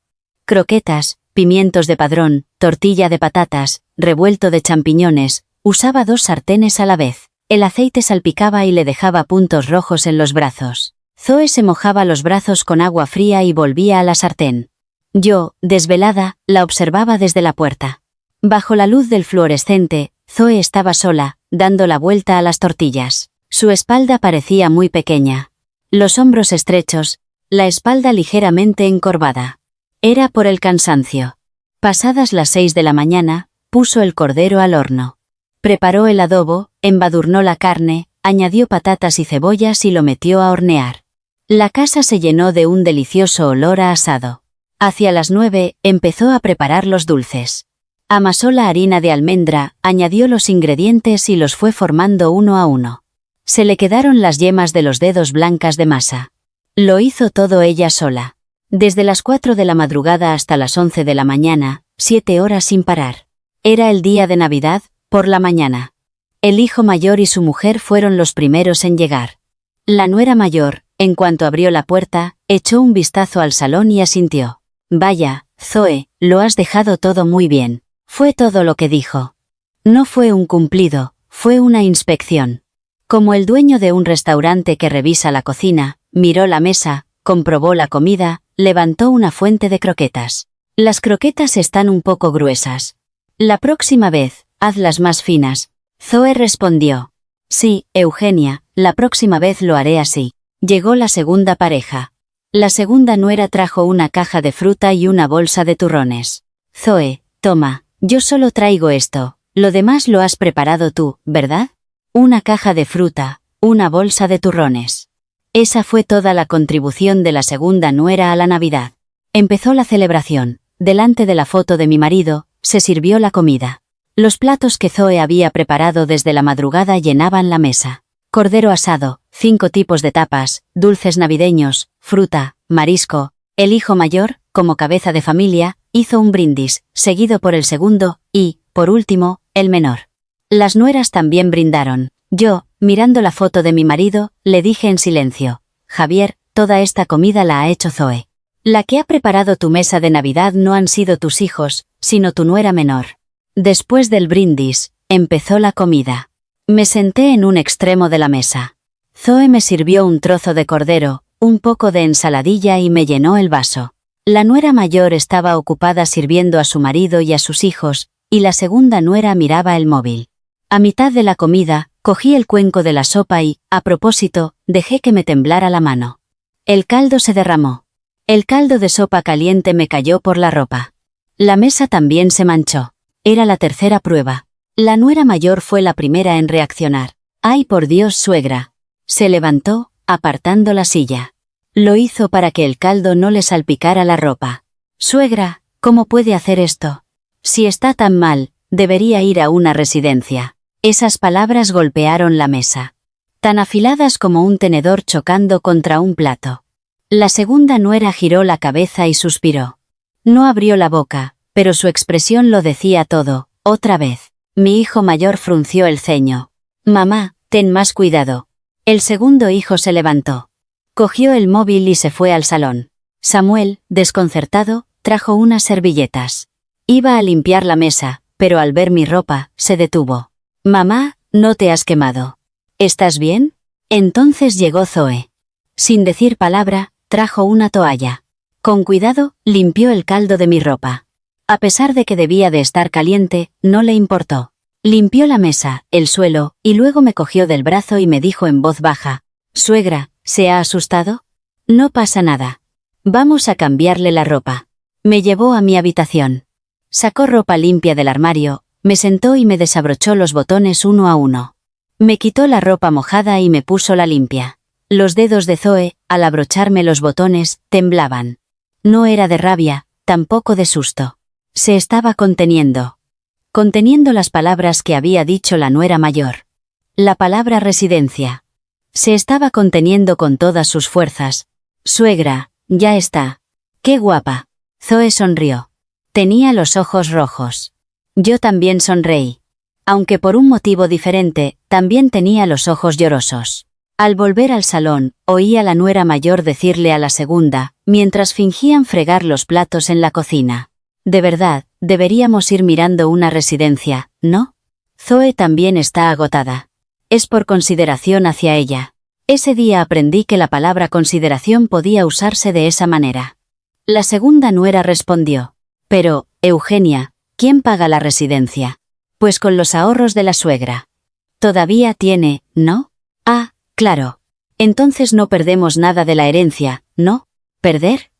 Croquetas, pimientos de padrón, tortilla de patatas, revuelto de champiñones, usaba 2 sartenes a la vez. El aceite salpicaba y le dejaba puntos rojos en los brazos. Zoe se mojaba los brazos con agua fría y volvía a la sartén. Yo, desvelada, la observaba desde la puerta. Bajo la luz del fluorescente, Zoe estaba sola, dando la vuelta a las tortillas. Su espalda parecía muy pequeña. Los hombros estrechos, la espalda ligeramente encorvada. Era por el cansancio. Pasadas las 6 de la mañana, puso el cordero al horno. Preparó el adobo, embadurnó la carne, añadió patatas y cebollas y lo metió a hornear. La casa se llenó de un delicioso olor a asado. Hacia las 9, empezó a preparar los dulces. Amasó la harina de almendra, añadió los ingredientes y los fue formando uno a uno. Se le quedaron las yemas de los dedos blancas de masa. Lo hizo todo ella sola. Desde las 4 de la madrugada hasta las 11 de la mañana, 7 horas sin parar. Era el día de Navidad, por la mañana. El hijo mayor y su mujer fueron los primeros en llegar. La nuera mayor, en cuanto abrió la puerta, echó un vistazo al salón y asintió. «Vaya, Zoe, lo has dejado todo muy bien». Fue todo lo que dijo. No fue un cumplido, fue una inspección. Como el dueño de un restaurante que revisa la cocina, miró la mesa, comprobó la comida, levantó una fuente de croquetas. Las croquetas están un poco gruesas. La próxima vez, hazlas más finas. Zoe respondió. Sí, Eugenia, la próxima vez lo haré así. Llegó la segunda pareja. La segunda nuera trajo una caja de fruta y una bolsa de turrones. Zoe, toma, yo solo traigo esto, lo demás lo has preparado tú, ¿verdad? Una caja de fruta, una bolsa de turrones. Esa fue toda la contribución de la segunda nuera a la Navidad. Empezó la celebración. Delante de la foto de mi marido, se sirvió la comida. Los platos que Zoe había preparado desde la madrugada llenaban la mesa. Cordero asado, 5 tipos de tapas, dulces navideños, fruta, marisco. El hijo mayor, como cabeza de familia, hizo un brindis, seguido por el segundo, y, por último, el menor. Las nueras también brindaron. Yo, mirando la foto de mi marido, le dije en silencio. Javier, toda esta comida la ha hecho Zoe. La que ha preparado tu mesa de Navidad no han sido tus hijos, sino tu nuera menor. Después del brindis, empezó la comida. Me senté en un extremo de la mesa. Zoe me sirvió un trozo de cordero, un poco de ensaladilla y me llenó el vaso. La nuera mayor estaba ocupada sirviendo a su marido y a sus hijos, y la segunda nuera miraba el móvil. A mitad de la comida, cogí el cuenco de la sopa y, a propósito, dejé que me temblara la mano. El caldo se derramó. El caldo de sopa caliente me cayó por la ropa. La mesa también se manchó. Era la tercera prueba. La nuera mayor fue la primera en reaccionar. ¡Ay, por Dios, suegra! Se levantó, apartando la silla. Lo hizo para que el caldo no le salpicara la ropa. Suegra, ¿cómo puede hacer esto? Si está tan mal, debería ir a una residencia. Esas palabras golpearon la mesa. Tan afiladas como un tenedor chocando contra un plato. La segunda nuera giró la cabeza y suspiró. No abrió la boca, pero su expresión lo decía todo, otra vez. Mi hijo mayor frunció el ceño. Mamá, ten más cuidado. El segundo hijo se levantó. Cogió el móvil y se fue al salón. Samuel, desconcertado, trajo unas servilletas. Iba a limpiar la mesa, pero al ver mi ropa, se detuvo. Mamá, ¿no te has quemado? ¿Estás bien? Entonces llegó Zoe. Sin decir palabra, trajo una toalla. Con cuidado, limpió el caldo de mi ropa. A pesar de que debía de estar caliente, no le importó. Limpió la mesa, el suelo, y luego me cogió del brazo y me dijo en voz baja: «Suegra, ¿se ha asustado? No pasa nada. Vamos a cambiarle la ropa». Me llevó a mi habitación. Sacó ropa limpia del armario, me sentó y me desabrochó los botones uno a uno. Me quitó la ropa mojada y me puso la limpia. Los dedos de Zoe, al abrocharme los botones, temblaban. No era de rabia, tampoco de susto. Se estaba conteniendo. Conteniendo las palabras que había dicho la nuera mayor. La palabra residencia. Se estaba conteniendo con todas sus fuerzas. «Suegra, ya está. ¡Qué guapa!». Zoe sonrió. Tenía los ojos rojos. Yo también sonreí. Aunque por un motivo diferente, también tenía los ojos llorosos. Al volver al salón, oí a la nuera mayor decirle a la segunda, mientras fingían fregar los platos en la cocina: «De verdad, deberíamos ir mirando una residencia, ¿no? Zoe también está agotada. Es por consideración hacia ella». Ese día aprendí que la palabra consideración podía usarse de esa manera. La segunda nuera respondió: «Pero, Eugenia, ¿quién paga la residencia?». «Pues con los ahorros de la suegra». «Todavía tiene, ¿no?». «Ah, claro. Entonces no perdemos nada de la herencia, ¿no?». «¿Perder?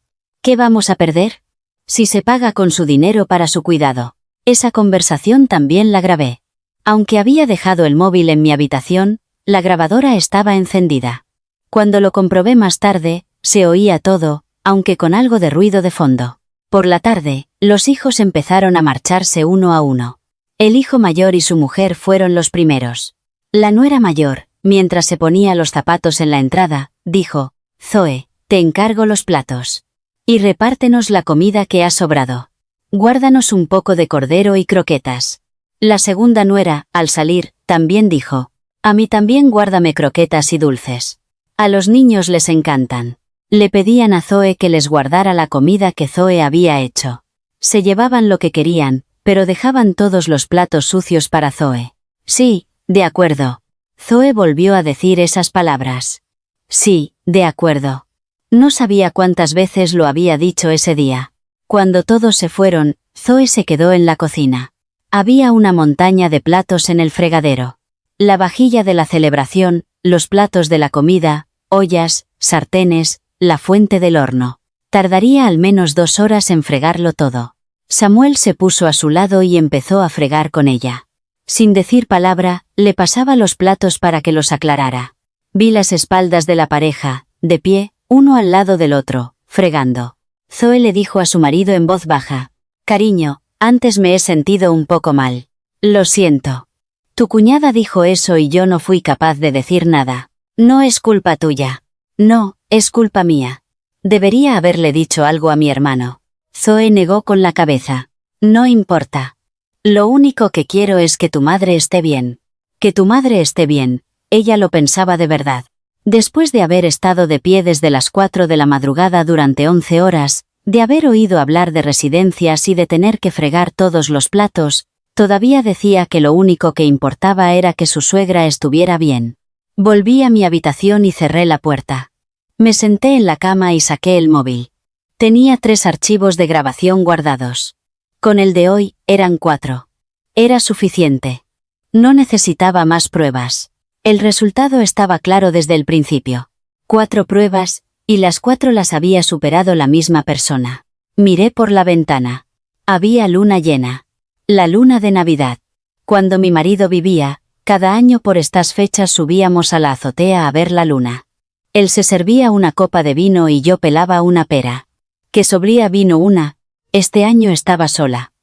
¿Qué vamos a perder?». «Si se paga con su dinero para su cuidado». Esa conversación también la grabé. Aunque había dejado el móvil en mi habitación, la grabadora estaba encendida. Cuando lo comprobé más tarde, se oía todo, aunque con algo de ruido de fondo. Por la tarde, los hijos empezaron a marcharse uno a uno. El hijo mayor y su mujer fueron los primeros. La nuera mayor, mientras se ponía los zapatos en la entrada, dijo: «Zoe, te encargo los platos. Y repártenos la comida que ha sobrado. Guárdanos un poco de cordero y croquetas». La segunda nuera, al salir, también dijo: «A mí también guárdame croquetas y dulces. A los niños les encantan». Le pedían a Zoe que les guardara la comida que Zoe había hecho. Se llevaban lo que querían, pero dejaban todos los platos sucios para Zoe. «Sí, de acuerdo». Zoe volvió a decir esas palabras. «Sí, de acuerdo». No sabía cuántas veces lo había dicho ese día. Cuando todos se fueron, Zoe se quedó en la cocina. Había una montaña de platos en el fregadero. La vajilla de la celebración, los platos de la comida, ollas, sartenes, la fuente del horno. Tardaría al menos 2 horas en fregarlo todo. Samuel se puso a su lado y empezó a fregar con ella. Sin decir palabra, le pasaba los platos para que los aclarara. Vi las espaldas de la pareja, de pie, uno al lado del otro, fregando. Zoe le dijo a su marido en voz baja: «Cariño, antes me he sentido un poco mal. Lo siento. Tu cuñada dijo eso y yo no fui capaz de decir nada. No es culpa tuya. No, es culpa mía. Debería haberle dicho algo a mi hermano». Zoe negó con la cabeza. «No importa. Lo único que quiero es que tu madre esté bien». Que tu madre esté bien, ella lo pensaba de verdad. Después de haber estado de pie desde las 4 de la madrugada durante 11 horas, de haber oído hablar de residencias y de tener que fregar todos los platos, todavía decía que lo único que importaba era que su suegra estuviera bien. Volví a mi habitación y cerré la puerta. Me senté en la cama y saqué el móvil. Tenía 3 archivos de grabación guardados. Con el de hoy, eran 4. Era suficiente. No necesitaba más pruebas. El resultado estaba claro desde el principio. 4 pruebas, y las 4 las había superado la misma persona. Miré por la ventana. Había luna llena. La luna de Navidad. Cuando mi marido vivía, cada año por estas fechas subíamos a la azotea a ver la luna. Él se servía una copa de vino y yo pelaba una pera. Que sobría vino una. Este año estaba sola.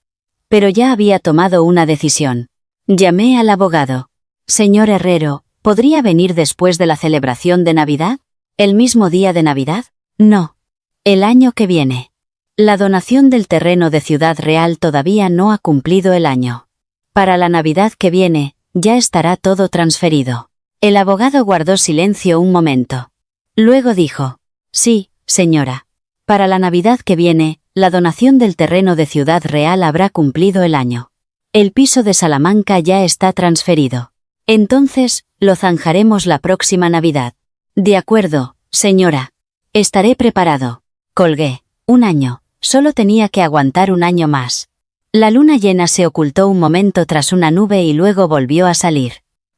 Pero ya había tomado una decisión. Llamé al abogado. «Señor Herrero, ¿podría venir después de la celebración de Navidad? ¿El mismo día de Navidad? No. El año que viene. La donación del terreno de Ciudad Real todavía no ha cumplido el año. Para la Navidad que viene, ya estará todo transferido». El abogado guardó silencio un momento. Luego dijo: «Sí, señora. Para la Navidad que viene, la donación del terreno de Ciudad Real habrá cumplido el año. El piso de Salamanca ya está transferido. Entonces, Lo zanjaremos la próxima Navidad. De acuerdo, señora. Estaré preparado. Colgué. 1 año. Solo tenía que aguantar 1 año más. La luna llena se ocultó un momento tras una nube y luego volvió a salir.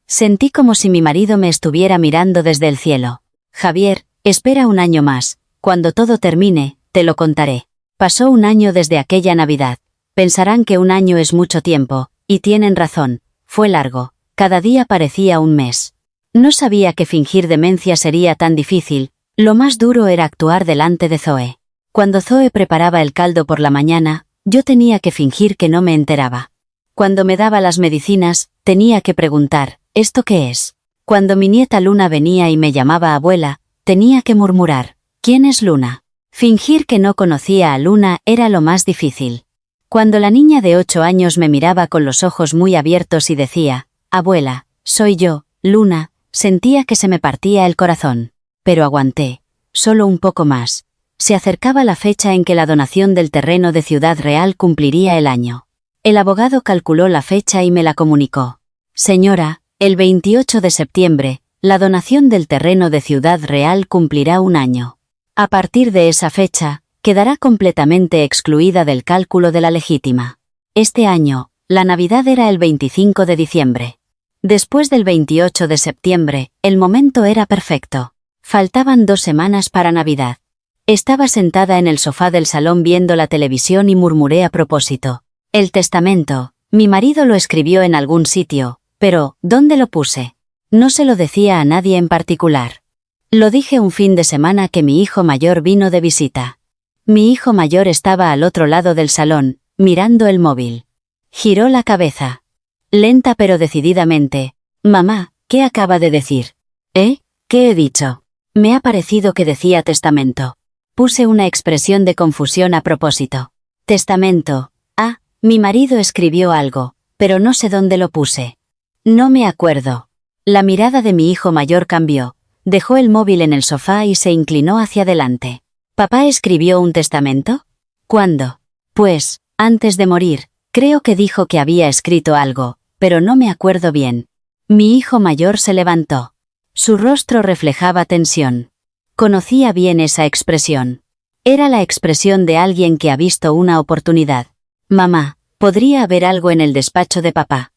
Sentí como si mi marido me estuviera mirando desde el cielo. Javier, espera 1 año más. Cuando todo termine, te lo contaré. Pasó 1 año desde aquella Navidad. Pensarán que 1 año es mucho tiempo, y tienen razón. Fue largo. Cada día parecía un mes. No sabía que fingir demencia sería tan difícil. Lo más duro era actuar delante de Zoe. Cuando Zoe preparaba el caldo por la mañana, yo tenía que fingir que no me enteraba. Cuando me daba las medicinas, tenía que preguntar, ¿esto qué es? Cuando mi nieta Luna venía y me llamaba abuela, tenía que murmurar, ¿quién es Luna? Fingir que no conocía a Luna era lo más difícil. Cuando la niña de 8 años me miraba con los ojos muy abiertos y decía, abuela, soy yo, Luna, sentía que se me partía el corazón. Pero aguanté. Solo un poco más. Se acercaba la fecha en que la donación del terreno de Ciudad Real cumpliría el año. El abogado calculó la fecha y me la comunicó. Señora, el 28 de septiembre, la donación del terreno de Ciudad Real cumplirá 1 año. A partir de esa fecha, quedará completamente excluida del cálculo de la legítima. Este año, la Navidad era el 25 de diciembre. Después del 28 de septiembre, el momento era perfecto. Faltaban 2 semanas para Navidad. Estaba sentada en el sofá del salón viendo la televisión y murmuré a propósito. El testamento, mi marido lo escribió en algún sitio, pero, ¿dónde lo puse? No se lo decía a nadie en particular. Lo dije un fin de semana que mi hijo mayor vino de visita. Mi hijo mayor estaba al otro lado del salón, mirando el móvil. Giró la cabeza. Lenta pero decididamente. Mamá, ¿qué acaba de decir? ¿Qué he dicho? Me ha parecido que decía testamento. Puse una expresión de confusión a propósito. Testamento. Ah, mi marido escribió algo, pero no sé dónde lo puse. No me acuerdo. La mirada de mi hijo mayor cambió. Dejó el móvil en el sofá y se inclinó hacia adelante. ¿Papá escribió un testamento? ¿Cuándo? Pues, antes de morir, creo que dijo que había escrito algo, pero no me acuerdo bien. Mi hijo mayor se levantó. Su rostro reflejaba tensión. Conocía bien esa expresión. Era la expresión de alguien que ha visto una oportunidad. Mamá, ¿podría haber algo en el despacho de papá?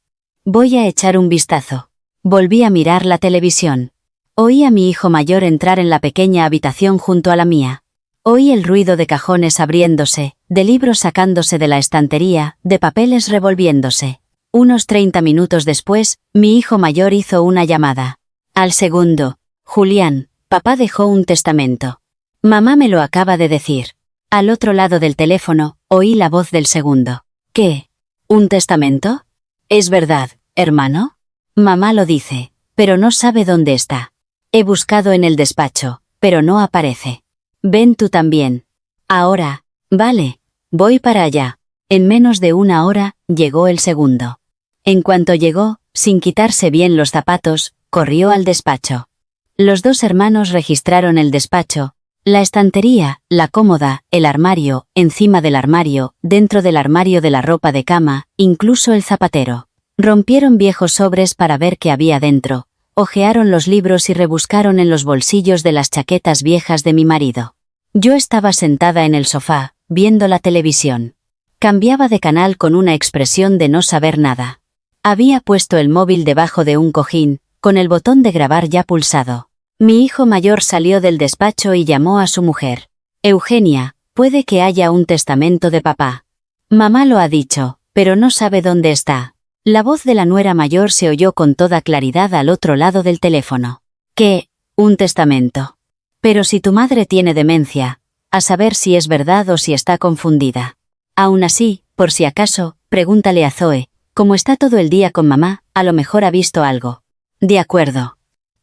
Voy a echar un vistazo. Volví a mirar la televisión. Oí a mi hijo mayor entrar en la pequeña habitación junto a la mía. Oí el ruido de cajones abriéndose, de libros sacándose de la estantería, de papeles revolviéndose. Unos 30 minutos después, mi hijo mayor hizo una llamada. Al segundo. Julián, papá dejó un testamento. Mamá me lo acaba de decir. Al otro lado del teléfono, oí la voz del segundo. ¿Qué? ¿Un testamento? ¿Es verdad, hermano? Mamá lo dice, pero no sabe dónde está. He buscado en el despacho, pero no aparece. Ven tú también. Ahora. Vale. Voy para allá. En menos de 1 hora, llegó el segundo. En cuanto llegó, sin quitarse bien los zapatos, corrió al despacho. Los 2 hermanos registraron el despacho, la estantería, la cómoda, el armario, encima del armario, dentro del armario de la ropa de cama, incluso el zapatero. Rompieron viejos sobres para ver qué había dentro, hojearon los libros y rebuscaron en los bolsillos de las chaquetas viejas de mi marido. Yo estaba sentada en el sofá, viendo la televisión. Cambiaba de canal con una expresión de no saber nada. Había puesto el móvil debajo de un cojín, con el botón de grabar ya pulsado. Mi hijo mayor salió del despacho y llamó a su mujer. Eugenia, puede que haya un testamento de papá. Mamá lo ha dicho, pero no sabe dónde está. La voz de la nuera mayor se oyó con toda claridad al otro lado del teléfono. ¿Qué? ¿Un testamento? Pero si tu madre tiene demencia, a saber si es verdad o si está confundida. Aún así, por si acaso, pregúntale a Zoe, como está todo el día con mamá, a lo mejor ha visto algo. De acuerdo.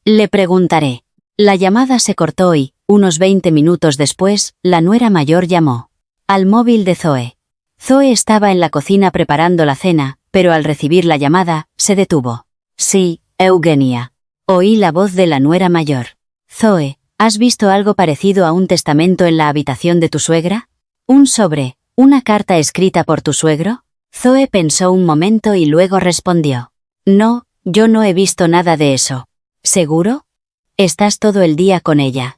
Le preguntaré. La llamada se cortó y, unos 20 minutos después, la nuera mayor llamó. Al móvil de Zoe. Zoe estaba en la cocina preparando la cena, pero al recibir la llamada, se detuvo. Sí, Eugenia. Oí la voz de la nuera mayor. Zoe, ¿has visto algo parecido a un testamento en la habitación de tu suegra? ¿Un sobre, una carta escrita por tu suegro? Zoe pensó un momento y luego respondió. No, yo no he visto nada de eso. ¿Seguro? Estás todo el día con ella.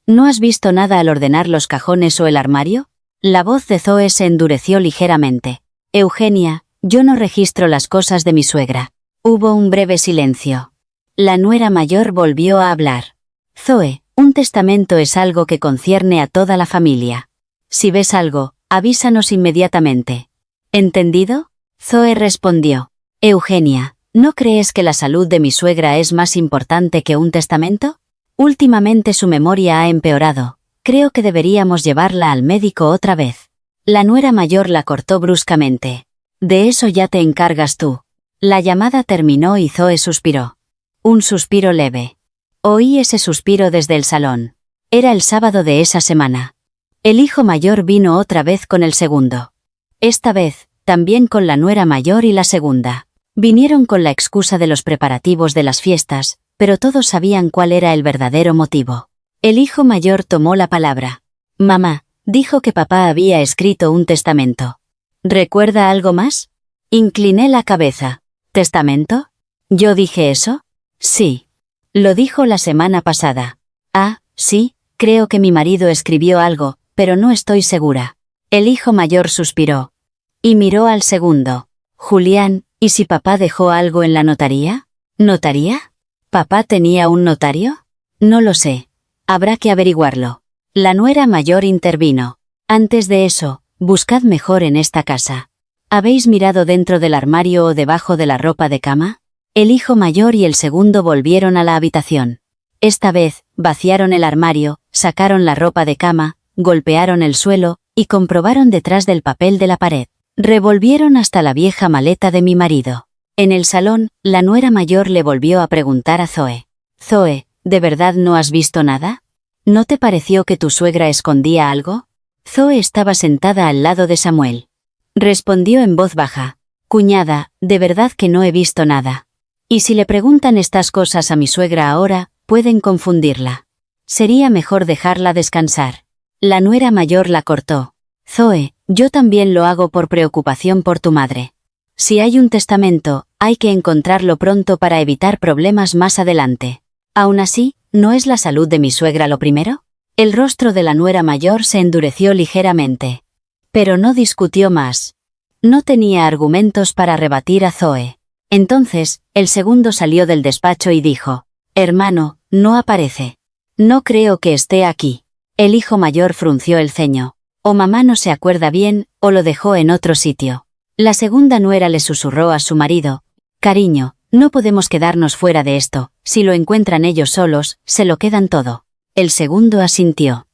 ¿No has visto nada al ordenar los cajones o el armario? La voz de Zoe se endureció ligeramente. Eugenia, yo no registro las cosas de mi suegra. Hubo un breve silencio. La nuera mayor volvió a hablar. Zoe, un testamento es algo que concierne a toda la familia. Si ves algo, avísanos inmediatamente. ¿Entendido? Zoe respondió. Eugenia, ¿no crees que la salud de mi suegra es más importante que un testamento? Últimamente su memoria ha empeorado. Creo que deberíamos llevarla al médico otra vez. La nuera mayor la cortó bruscamente. De eso ya te encargas tú. La llamada terminó y Zoe suspiró. Un suspiro leve. Oí ese suspiro desde el salón. Era el sábado de esa semana. El hijo mayor vino otra vez con el segundo. Esta vez, también con la nuera mayor y la segunda. Vinieron con la excusa de los preparativos de las fiestas, pero todos sabían cuál era el verdadero motivo. El hijo mayor tomó la palabra. Mamá, dijo que papá había escrito un testamento. ¿Recuerda algo más? Incliné la cabeza. ¿Testamento? ¿Yo dije eso? Sí. Lo dijo la semana pasada. Ah, sí, creo que mi marido escribió algo, pero no estoy segura. El hijo mayor suspiró. Y miró al segundo. Julián, ¿y si papá dejó algo en la notaría? ¿Notaría? ¿Papá tenía un notario? No lo sé. Habrá que averiguarlo. La nuera mayor intervino. Antes de eso, buscad mejor en esta casa. ¿Habéis mirado dentro del armario o debajo de la ropa de cama? El hijo mayor y el segundo volvieron a la habitación. Esta vez, vaciaron el armario, sacaron la ropa de cama, golpearon el suelo, y comprobaron detrás del papel de la pared. Revolvieron hasta la vieja maleta de mi marido. En el salón, la nuera mayor le volvió a preguntar a Zoe. Zoe, ¿de verdad no has visto nada? ¿No te pareció que tu suegra escondía algo? Zoe estaba sentada al lado de Samuel. Respondió en voz baja. Cuñada, de verdad que no he visto nada. Y si le preguntan estas cosas a mi suegra ahora, pueden confundirla. Sería mejor dejarla descansar. La nuera mayor la cortó. Zoe, yo también lo hago por preocupación por tu madre. Si hay un testamento, hay que encontrarlo pronto para evitar problemas más adelante. Aún así, ¿no es la salud de mi suegra lo primero? El rostro de la nuera mayor se endureció ligeramente. Pero no discutió más. No tenía argumentos para rebatir a Zoe. Entonces, el segundo salió del despacho y dijo, hermano, no aparece. No creo que esté aquí. El hijo mayor frunció el ceño. O mamá no se acuerda bien, o lo dejó en otro sitio. La segunda nuera le susurró a su marido, cariño, no podemos quedarnos fuera de esto, si lo encuentran ellos solos, se lo quedan todo. El segundo asintió.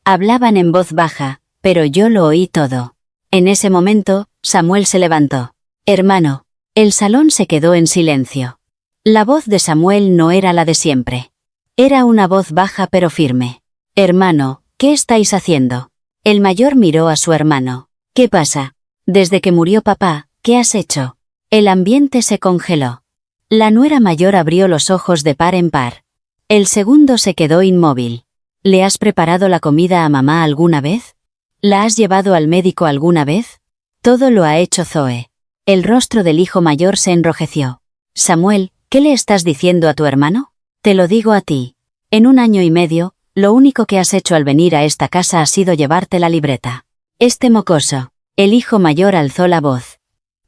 Hablaban en voz baja, pero yo lo oí todo. En ese momento, Samuel se levantó. Hermano. El salón se quedó en silencio. La voz de Samuel no era la de siempre. Era una voz baja pero firme. Hermano, ¿qué estáis haciendo? El mayor miró a su hermano. ¿Qué pasa? Desde que murió papá, ¿qué has hecho? El ambiente se congeló. La nuera mayor abrió los ojos de par en par. El segundo se quedó inmóvil. ¿Le has preparado la comida a mamá alguna vez? ¿La has llevado al médico alguna vez? Todo lo ha hecho Zoe. El rostro del hijo mayor se enrojeció. Samuel, ¿qué le estás diciendo a tu hermano? Te lo digo a ti. En 1 año y medio, lo único que has hecho al venir a esta casa ha sido llevarte la libreta. Este mocoso. El hijo mayor alzó la voz.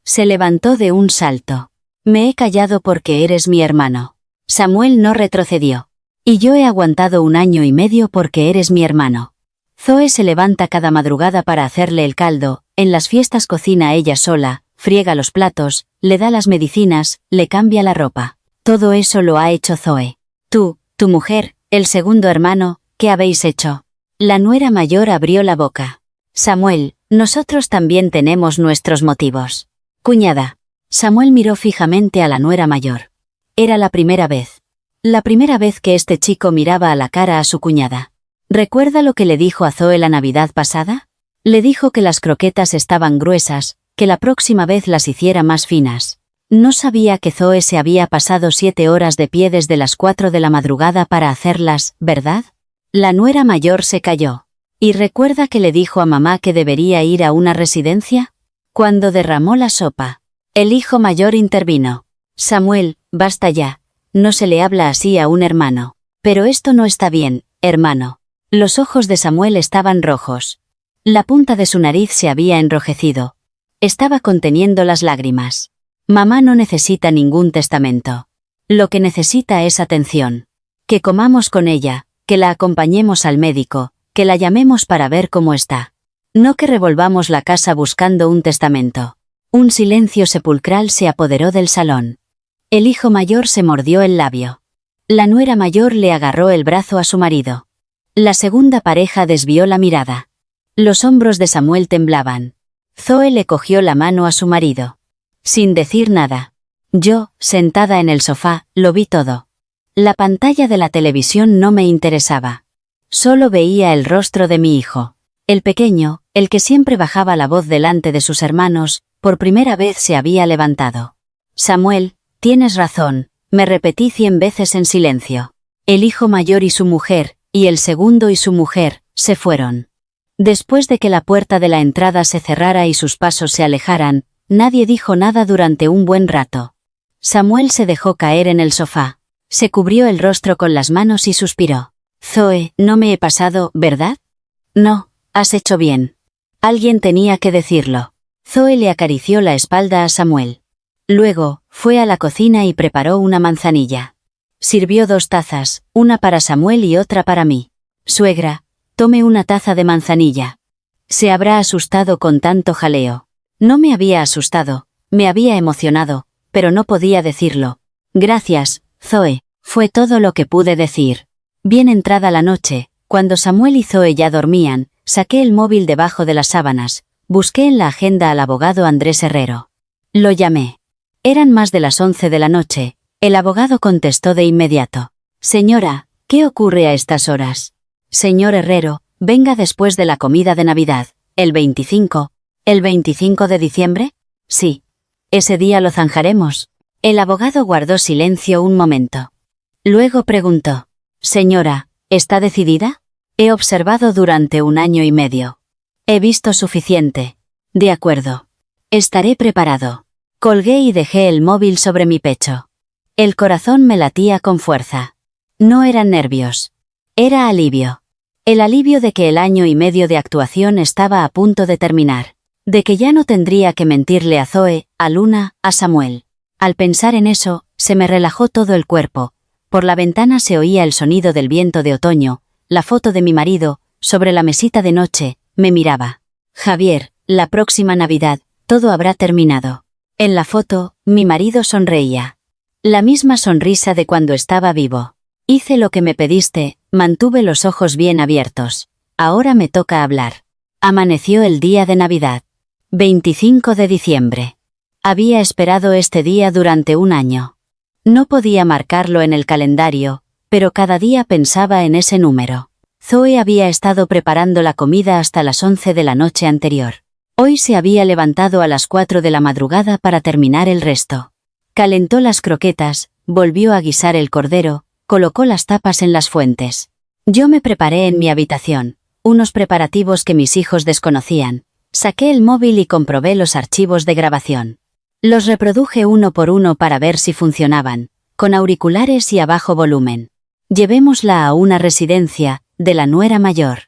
Se levantó de un salto. Me he callado porque eres mi hermano. Samuel no retrocedió. Y yo he aguantado 1 año y medio porque eres mi hermano. Zoe se levanta cada madrugada para hacerle el caldo, en las fiestas cocina ella sola, friega los platos, le da las medicinas, le cambia la ropa. Todo eso lo ha hecho Zoe. Tú, tu mujer, el segundo hermano, ¿qué habéis hecho? La nuera mayor abrió la boca. Samuel, nosotros también tenemos nuestros motivos. Cuñada. Samuel miró fijamente a la nuera mayor. Era la primera vez. La primera vez que este chico miraba a la cara a su cuñada. ¿Recuerda lo que le dijo a Zoe la Navidad pasada? Le dijo que las croquetas estaban gruesas, que la próxima vez las hiciera más finas. No sabía que Zoe se había pasado 7 horas de pie desde las 4 de la madrugada para hacerlas, ¿verdad? La nuera mayor se calló. ¿Y recuerda que le dijo a mamá que debería ir a una residencia? Cuando derramó la sopa. El hijo mayor intervino. Samuel, basta ya. no se le habla así a un hermano. Pero esto no está bien, hermano. Los ojos de Samuel estaban rojos. La punta de su nariz se había enrojecido. Estaba conteniendo las lágrimas. Mamá no necesita ningún testamento. Lo que necesita es atención. Que comamos con ella, que la acompañemos al médico, que la llamemos para ver cómo está. No que revolvamos la casa buscando un testamento. Un silencio sepulcral se apoderó del salón. El hijo mayor se mordió el labio. La nuera mayor le agarró el brazo a su marido. La segunda pareja desvió la mirada. Los hombros de Samuel temblaban. Zoe le cogió la mano a su marido. Sin decir nada. Yo, sentada en el sofá, lo vi todo. La pantalla de la televisión no me interesaba. Solo veía el rostro de mi hijo. El pequeño, el que siempre bajaba la voz delante de sus hermanos, por primera vez se había levantado. Samuel, tienes razón, me repetí 100 veces en silencio. El hijo mayor y su mujer, y el segundo y su mujer, se fueron. Después de que la puerta de la entrada se cerrara y sus pasos se alejaran, nadie dijo nada durante un buen rato. Samuel se dejó caer en el sofá. Se cubrió el rostro con las manos y suspiró. Zoe, no me he pasado, ¿verdad? No, has hecho bien. Alguien tenía que decirlo. Zoe le acarició la espalda a Samuel. Luego, fue a la cocina y preparó una manzanilla. Sirvió 2 tazas, una para Samuel y otra para mí. Suegra, tome una taza de manzanilla. Se habrá asustado con tanto jaleo. No me había asustado, me había emocionado, pero no podía decirlo. Gracias, Zoe, fue todo lo que pude decir. Bien entrada la noche, cuando Samuel y Zoe ya dormían, saqué el móvil debajo de las sábanas, busqué en la agenda al abogado Andrés Herrero. Lo llamé. Eran más de las 11 de la noche, el abogado contestó de inmediato. Señora, ¿qué ocurre a estas horas? Señor Herrero, venga después de la comida de Navidad, el 25. ¿El 25 de diciembre? Sí. Ese día lo zanjaremos. El abogado guardó silencio un momento. Luego preguntó. Señora, ¿está decidida? He observado durante 1 año y medio. He visto suficiente. De acuerdo. Estaré preparado. Colgué y dejé el móvil sobre mi pecho. El corazón me latía con fuerza. No eran nervios. Era alivio. El alivio de que el 1 año y medio de actuación estaba a punto de terminar. De que ya no tendría que mentirle a Zoe, a Luna, a Samuel. Al pensar en eso, se me relajó todo el cuerpo. Por la ventana se oía el sonido del viento de otoño, la foto de mi marido, sobre la mesita de noche, me miraba. Javier, la próxima Navidad, todo habrá terminado. En la foto, mi marido sonreía. La misma sonrisa de cuando estaba vivo. Hice lo que me pediste, mantuve los ojos bien abiertos. Ahora me toca hablar. Amaneció el día de Navidad. 25 de diciembre. Había esperado este día durante 1 año. No podía marcarlo en el calendario, pero cada día pensaba en ese número. Zoe había estado preparando la comida hasta las 11 de la noche anterior. Hoy se había levantado a las 4 de la madrugada para terminar el resto. Calentó las croquetas, volvió a guisar el cordero, colocó las tapas en las fuentes. Yo me preparé en mi habitación, unos preparativos que mis hijos desconocían. Saqué el móvil y comprobé los archivos de grabación. Los reproduje uno por uno para ver si funcionaban, con auriculares y a bajo volumen. Llevémosla a una residencia, de la nuera mayor.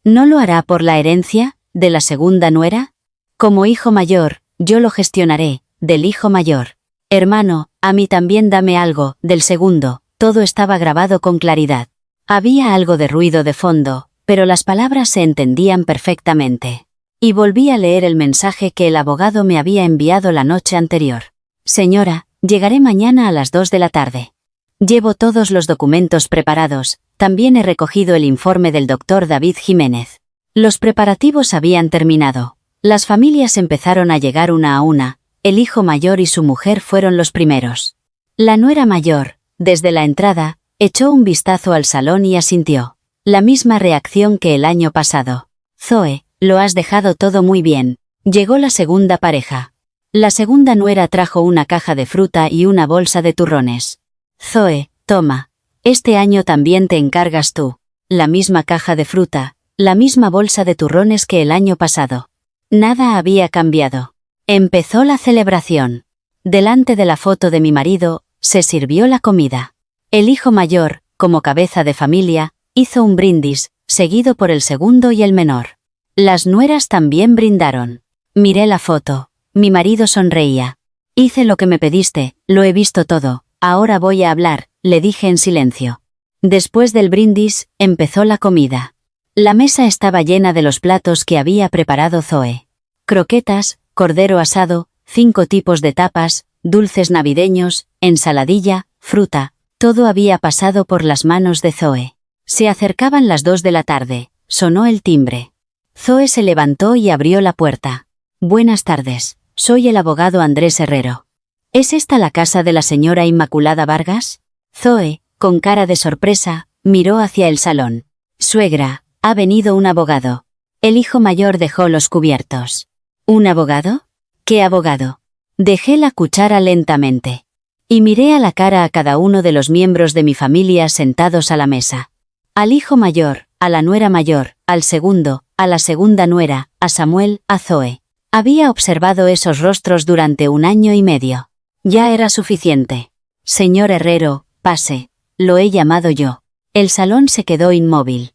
¿No lo hará por la herencia, de la segunda nuera? Como hijo mayor, yo lo gestionaré, del hijo mayor. Hermano, a mí también dame algo, del segundo. Todo estaba grabado con claridad. Había algo de ruido de fondo, pero las palabras se entendían perfectamente. Y volví a leer el mensaje que el abogado me había enviado la noche anterior. Señora, llegaré mañana a las 2 de la tarde. Llevo todos los documentos preparados, también he recogido el informe del doctor David Jiménez. Los preparativos habían terminado. Las familias empezaron a llegar una a una, el hijo mayor y su mujer fueron los primeros. La nuera mayor, desde la entrada, echó un vistazo al salón y asintió. La misma reacción que el año pasado. Zoe, lo has dejado todo muy bien. Llegó la segunda pareja. La segunda nuera trajo una caja de fruta y una bolsa de turrones. Zoe, toma. Este año también te encargas tú. La misma caja de fruta, la misma bolsa de turrones que el año pasado. Nada había cambiado. Empezó la celebración. Delante de la foto de mi marido, Se sirvió la comida. El hijo mayor, como cabeza de familia, hizo un brindis, seguido por el segundo y el menor. Las nueras también brindaron. Miré la foto. Mi marido sonreía. Hice lo que me pediste, lo he visto todo, ahora voy a hablar, le dije en silencio. Después del brindis, empezó la comida. La mesa estaba llena de los platos que había preparado Zoe. Croquetas, cordero asado, 5 tipos de tapas, dulces navideños, ensaladilla, fruta, todo había pasado por las manos de Zoe. Se acercaban las 2 de la tarde, sonó el timbre. Zoe se levantó y abrió la puerta. Buenas tardes, soy el abogado Andrés Herrero. ¿Es esta la casa de la señora Inmaculada Vargas? Zoe, con cara de sorpresa, miró hacia el salón. Suegra, ha venido un abogado. El hijo mayor dejó los cubiertos. ¿Un abogado? ¿Qué abogado? Dejé la cuchara lentamente. Y miré a la cara a cada uno de los miembros de mi familia sentados a la mesa. Al hijo mayor, a la nuera mayor, al segundo, a la segunda nuera, a Samuel, a Zoe. Había observado esos rostros durante 1 año y medio. Ya era suficiente. Señor Herrero, pase. Lo he llamado yo. El salón se quedó inmóvil.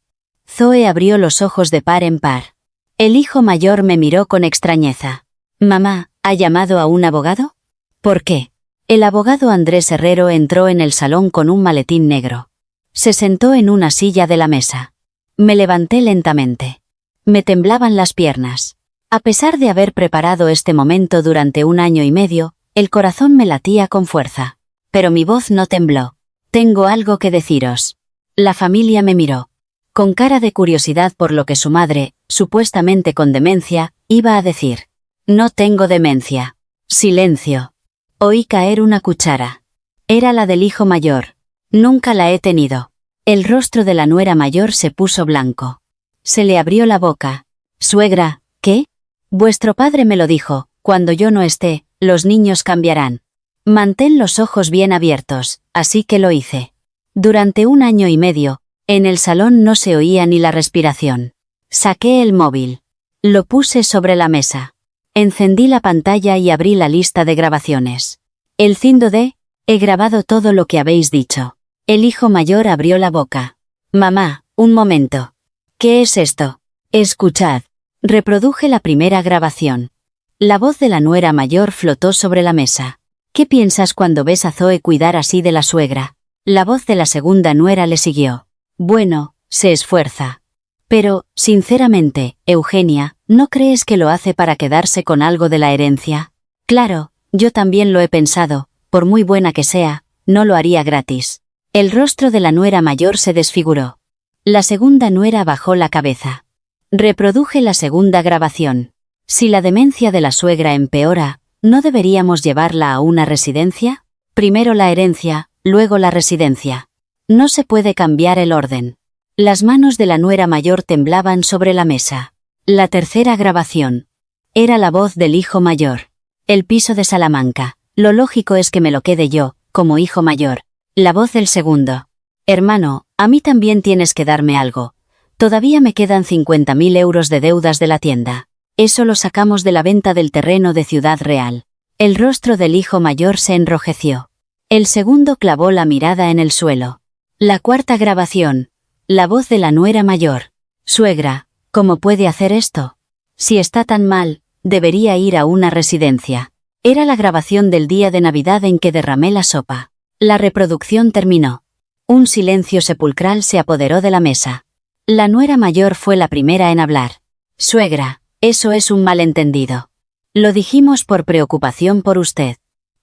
Zoe abrió los ojos de par en par. El hijo mayor me miró con extrañeza. Mamá, ¿ha llamado a un abogado? ¿Por qué? El abogado Andrés Herrero entró en el salón con un maletín negro. Se sentó en una silla de la mesa. Me levanté lentamente. Me temblaban las piernas. A pesar de haber preparado este momento durante 1 año y medio, el corazón me latía con fuerza. Pero mi voz no tembló. Tengo algo que deciros. La familia me miró. Con cara de curiosidad por lo que su madre, supuestamente con demencia, iba a decir. No tengo demencia. Silencio. Oí caer una cuchara. Era la del hijo mayor. Nunca la he tenido. El rostro de la nuera mayor se puso blanco. Se le abrió la boca. Suegra, ¿qué? Vuestro padre me lo dijo, cuando yo no esté, los niños cambiarán. Mantén los ojos bien abiertos, así que lo hice. Durante 1 año y medio, en el salón no se oía ni la respiración. Saqué el móvil. Lo puse sobre la mesa. Encendí la pantalla y abrí la lista de grabaciones. El cindo de, he grabado todo lo que habéis dicho. El hijo mayor abrió la boca. Mamá, un momento. ¿Qué es esto? Escuchad. Reproduje la primera grabación. La voz de la nuera mayor flotó sobre la mesa. ¿Qué piensas cuando ves a Zoe cuidar así de la suegra? La voz de la segunda nuera le siguió. Bueno, se esfuerza. Pero, sinceramente, Eugenia, ¿no crees que lo hace para quedarse con algo de la herencia? Claro, yo también lo he pensado, por muy buena que sea, no lo haría gratis. El rostro de la nuera mayor se desfiguró. La segunda nuera bajó la cabeza. Reproduje la segunda grabación. Si la demencia de la suegra empeora, ¿no deberíamos llevarla a una residencia? Primero la herencia, luego la residencia. No se puede cambiar el orden. Las manos de la nuera mayor temblaban sobre la mesa. La tercera grabación. Era la voz del hijo mayor. El piso de Salamanca. Lo lógico es que me lo quede yo, como hijo mayor. La voz del segundo. Hermano, a mí también tienes que darme algo. Todavía me quedan 50.000 euros de deudas de la tienda. Eso lo sacamos de la venta del terreno de Ciudad Real. El rostro del hijo mayor se enrojeció. El segundo clavó la mirada en el suelo. La cuarta grabación. La voz de la nuera mayor. Suegra, ¿cómo puede hacer esto? Si está tan mal, debería ir a una residencia. Era la grabación del día de Navidad en que derramé la sopa. La reproducción terminó. Un silencio sepulcral se apoderó de la mesa. La nuera mayor fue la primera en hablar. Suegra, eso es un malentendido. Lo dijimos por preocupación por usted.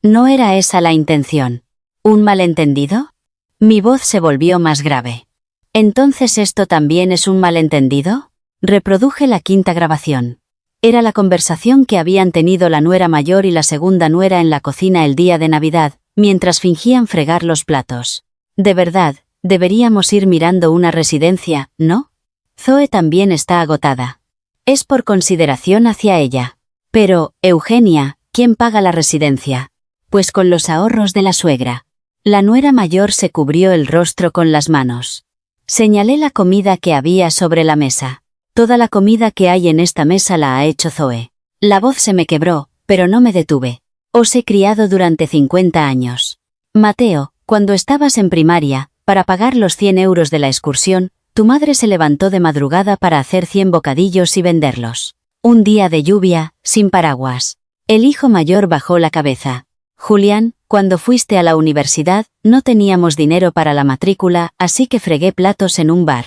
¿No era esa la intención? ¿Un malentendido? Mi voz se volvió más grave. ¿Entonces esto también es un malentendido? Reproduje la quinta grabación. Era la conversación que habían tenido la nuera mayor y la segunda nuera en la cocina el día de Navidad, mientras fingían fregar los platos. De verdad, deberíamos ir mirando una residencia, ¿no? Zoe también está agotada. Es por consideración hacia ella. Pero, Eugenia, ¿quién paga la residencia? Pues con los ahorros de la suegra. La nuera mayor se cubrió el rostro con las manos. Señalé la comida que había sobre la mesa. Toda la comida que hay en esta mesa la ha hecho Zoe. La voz se me quebró, pero no me detuve. Os he criado durante 50 años. Mateo, cuando estabas en primaria, para pagar los 100 euros de la excursión, tu madre se levantó de madrugada para hacer 100 bocadillos y venderlos. Un día de lluvia, sin paraguas. El hijo mayor bajó la cabeza. Julián, cuando fuiste a la universidad, no teníamos dinero para la matrícula, así que fregué platos en un bar.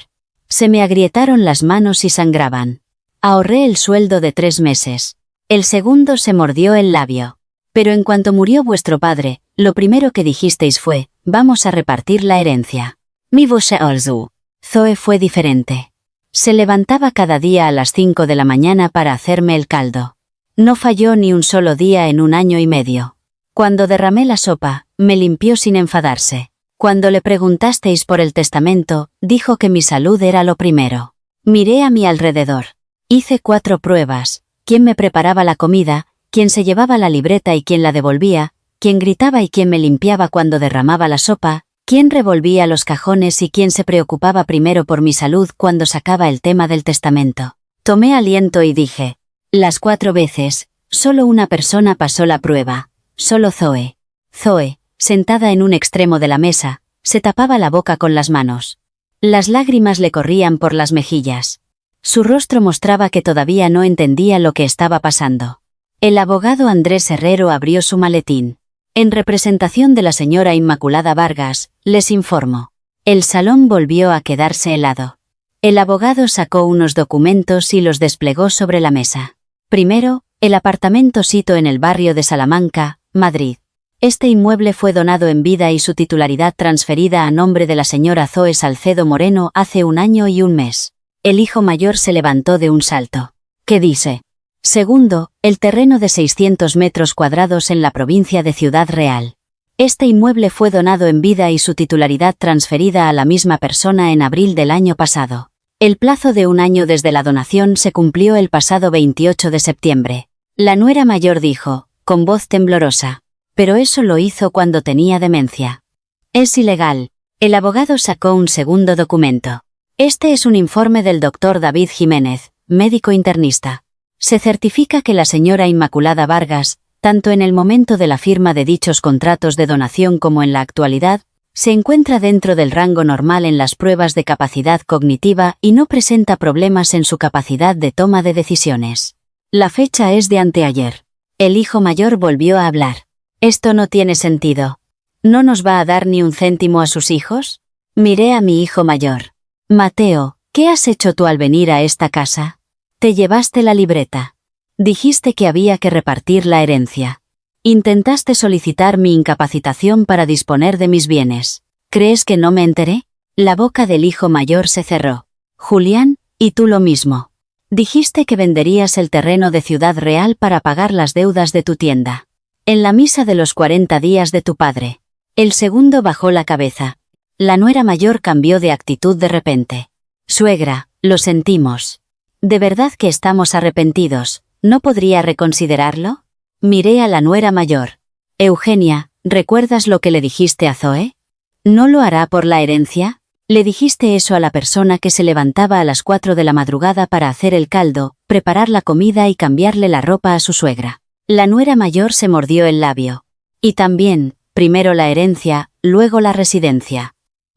Se me agrietaron las manos y sangraban. Ahorré el sueldo de 3 meses. El segundo se mordió el labio. Pero en cuanto murió vuestro padre, lo primero que dijisteis fue, vamos a repartir la herencia. Mi voce also. Zoe fue diferente. Se levantaba cada día a las 5 de la mañana para hacerme el caldo. No falló ni un solo día en 1 año y medio. Cuando derramé la sopa, me limpió sin enfadarse. Cuando le preguntasteis por el testamento, dijo que mi salud era lo primero. Miré a mi alrededor. Hice 4 pruebas, quién me preparaba la comida, quién se llevaba la libreta y quién la devolvía, quién gritaba y quién me limpiaba cuando derramaba la sopa, quién revolvía los cajones y quién se preocupaba primero por mi salud cuando sacaba el tema del testamento. Tomé aliento y dije, las 4 veces, solo una persona pasó la prueba, solo Zoe. Zoe, sentada en un extremo de la mesa, se tapaba la boca con las manos. Las lágrimas le corrían por las mejillas. Su rostro mostraba que todavía no entendía lo que estaba pasando. El abogado Andrés Herrero abrió su maletín. En representación de la señora Inmaculada Vargas, les informo. El salón volvió a quedarse helado. El abogado sacó unos documentos y los desplegó sobre la mesa. Primero, el apartamento sito en el barrio de Salamanca, Madrid. Este inmueble fue donado en vida y su titularidad transferida a nombre de la señora Zoe Salcedo Moreno hace 1 año y 1 mes. El hijo mayor se levantó de un salto. ¿Qué dice? Segundo, el terreno de 600 metros cuadrados en la provincia de Ciudad Real. Este inmueble fue donado en vida y su titularidad transferida a la misma persona en abril del año pasado. El plazo de 1 año desde la donación se cumplió el pasado 28 de septiembre. La nuera mayor dijo, con voz temblorosa. Pero eso lo hizo cuando tenía demencia. Es ilegal. El abogado sacó un segundo documento. Este es un informe del doctor David Jiménez, médico internista. Se certifica que la señora Inmaculada Vargas, tanto en el momento de la firma de dichos contratos de donación como en la actualidad, se encuentra dentro del rango normal en las pruebas de capacidad cognitiva y no presenta problemas en su capacidad de toma de decisiones. La fecha es de anteayer. El hijo mayor volvió a hablar. Esto no tiene sentido. ¿No nos va a dar ni 1 céntimo a sus hijos? Miré a mi hijo mayor. Mateo, ¿qué has hecho tú al venir a esta casa? Te llevaste la libreta. Dijiste que había que repartir la herencia. Intentaste solicitar mi incapacitación para disponer de mis bienes. ¿Crees que no me enteré? La boca del hijo mayor se cerró. Julián, y tú lo mismo. Dijiste que venderías el terreno de Ciudad Real para pagar las deudas de tu tienda. En la misa de los 40 días de tu padre. El segundo bajó la cabeza. La nuera mayor cambió de actitud de repente. Suegra, lo sentimos. ¿De verdad que estamos arrepentidos? ¿No podría reconsiderarlo? Miré a la nuera mayor. Eugenia, ¿recuerdas lo que le dijiste a Zoe? ¿No lo hará por la herencia? Le dijiste eso a la persona que se levantaba a las 4 de la madrugada para hacer el caldo, preparar la comida y cambiarle la ropa a su suegra. La nuera mayor se mordió el labio. Y también, primero la herencia, luego la residencia.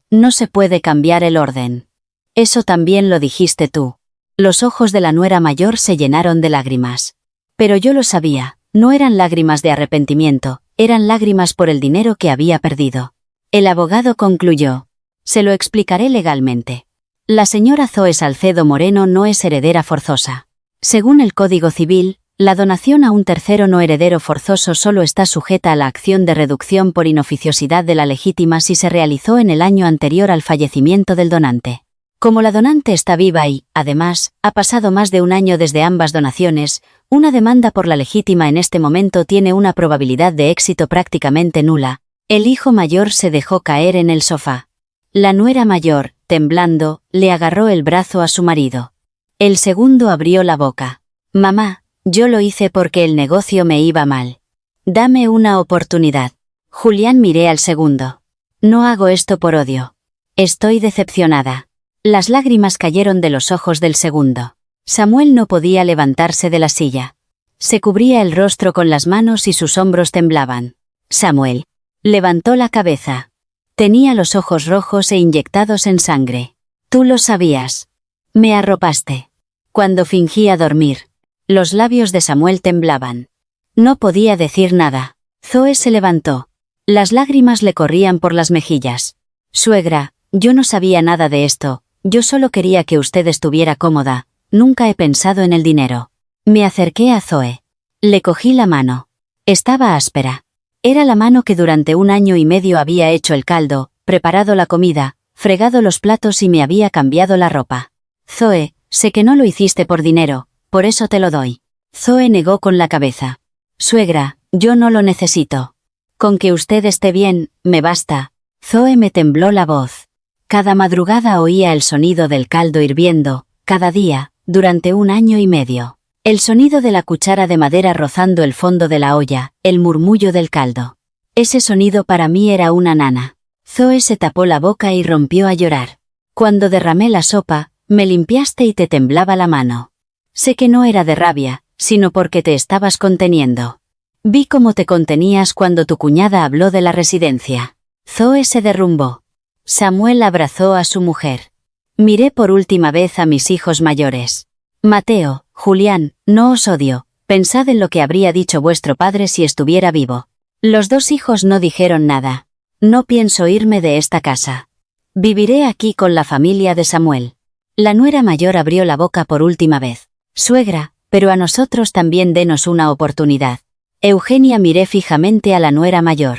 No se puede cambiar el orden. Eso también lo dijiste tú. Los ojos de la nuera mayor se llenaron de lágrimas. Pero yo lo sabía, no eran lágrimas de arrepentimiento, eran lágrimas por el dinero que había perdido. El abogado concluyó. Se lo explicaré legalmente. La señora Zoe Salcedo Moreno no es heredera forzosa. Según el Código Civil, la donación a un tercero no heredero forzoso solo está sujeta a la acción de reducción por inoficiosidad de la legítima si se realizó en el año anterior al fallecimiento del donante. Como la donante está viva y, además, ha pasado más de 1 año desde ambas donaciones, una demanda por la legítima en este momento tiene una probabilidad de éxito prácticamente nula. El hijo mayor se dejó caer en el sofá. La nuera mayor, temblando, le agarró el brazo a su marido. El segundo abrió la boca. Mamá, yo lo hice porque el negocio me iba mal. Dame una oportunidad. Julián miré al segundo. No hago esto por odio. Estoy decepcionada. Las lágrimas cayeron de los ojos del segundo. Samuel no podía levantarse de la silla. Se cubría el rostro con las manos y sus hombros temblaban. Samuel. Levantó la cabeza. Tenía los ojos rojos e inyectados en sangre. Tú lo sabías. Me arropaste. Cuando fingía dormir. Los labios de Samuel temblaban. No podía decir nada. Zoe se levantó. Las lágrimas le corrían por las mejillas. Suegra, yo no sabía nada de esto, yo solo quería que usted estuviera cómoda, nunca he pensado en el dinero. Me acerqué a Zoe. Le cogí la mano. Estaba áspera. Era la mano que durante 1 año y medio había hecho el caldo, preparado la comida, fregado los platos y me había cambiado la ropa. Zoe, sé que no lo hiciste por dinero, por eso te lo doy. Zoe negó con la cabeza. Suegra, yo no lo necesito. Con que usted esté bien, me basta. Zoe me tembló la voz. Cada madrugada oía el sonido del caldo hirviendo, cada día, durante 1 año y medio. El sonido de la cuchara de madera rozando el fondo de la olla, el murmullo del caldo. Ese sonido para mí era una nana. Zoe se tapó la boca y rompió a llorar. Cuando derramé la sopa, me limpiaste y te temblaba la mano. Sé que no era de rabia, sino porque te estabas conteniendo. Vi cómo te contenías cuando tu cuñada habló de la residencia. Zoe se derrumbó. Samuel abrazó a su mujer. Miré por última vez a mis hijos mayores. Mateo, Julián, no os odio, pensad en lo que habría dicho vuestro padre si estuviera vivo. Los 2 hijos no dijeron nada. No pienso irme de esta casa. Viviré aquí con la familia de Samuel. La nuera mayor abrió la boca por última vez. Suegra, pero a nosotros también denos una oportunidad. Eugenia miré fijamente a la nuera mayor.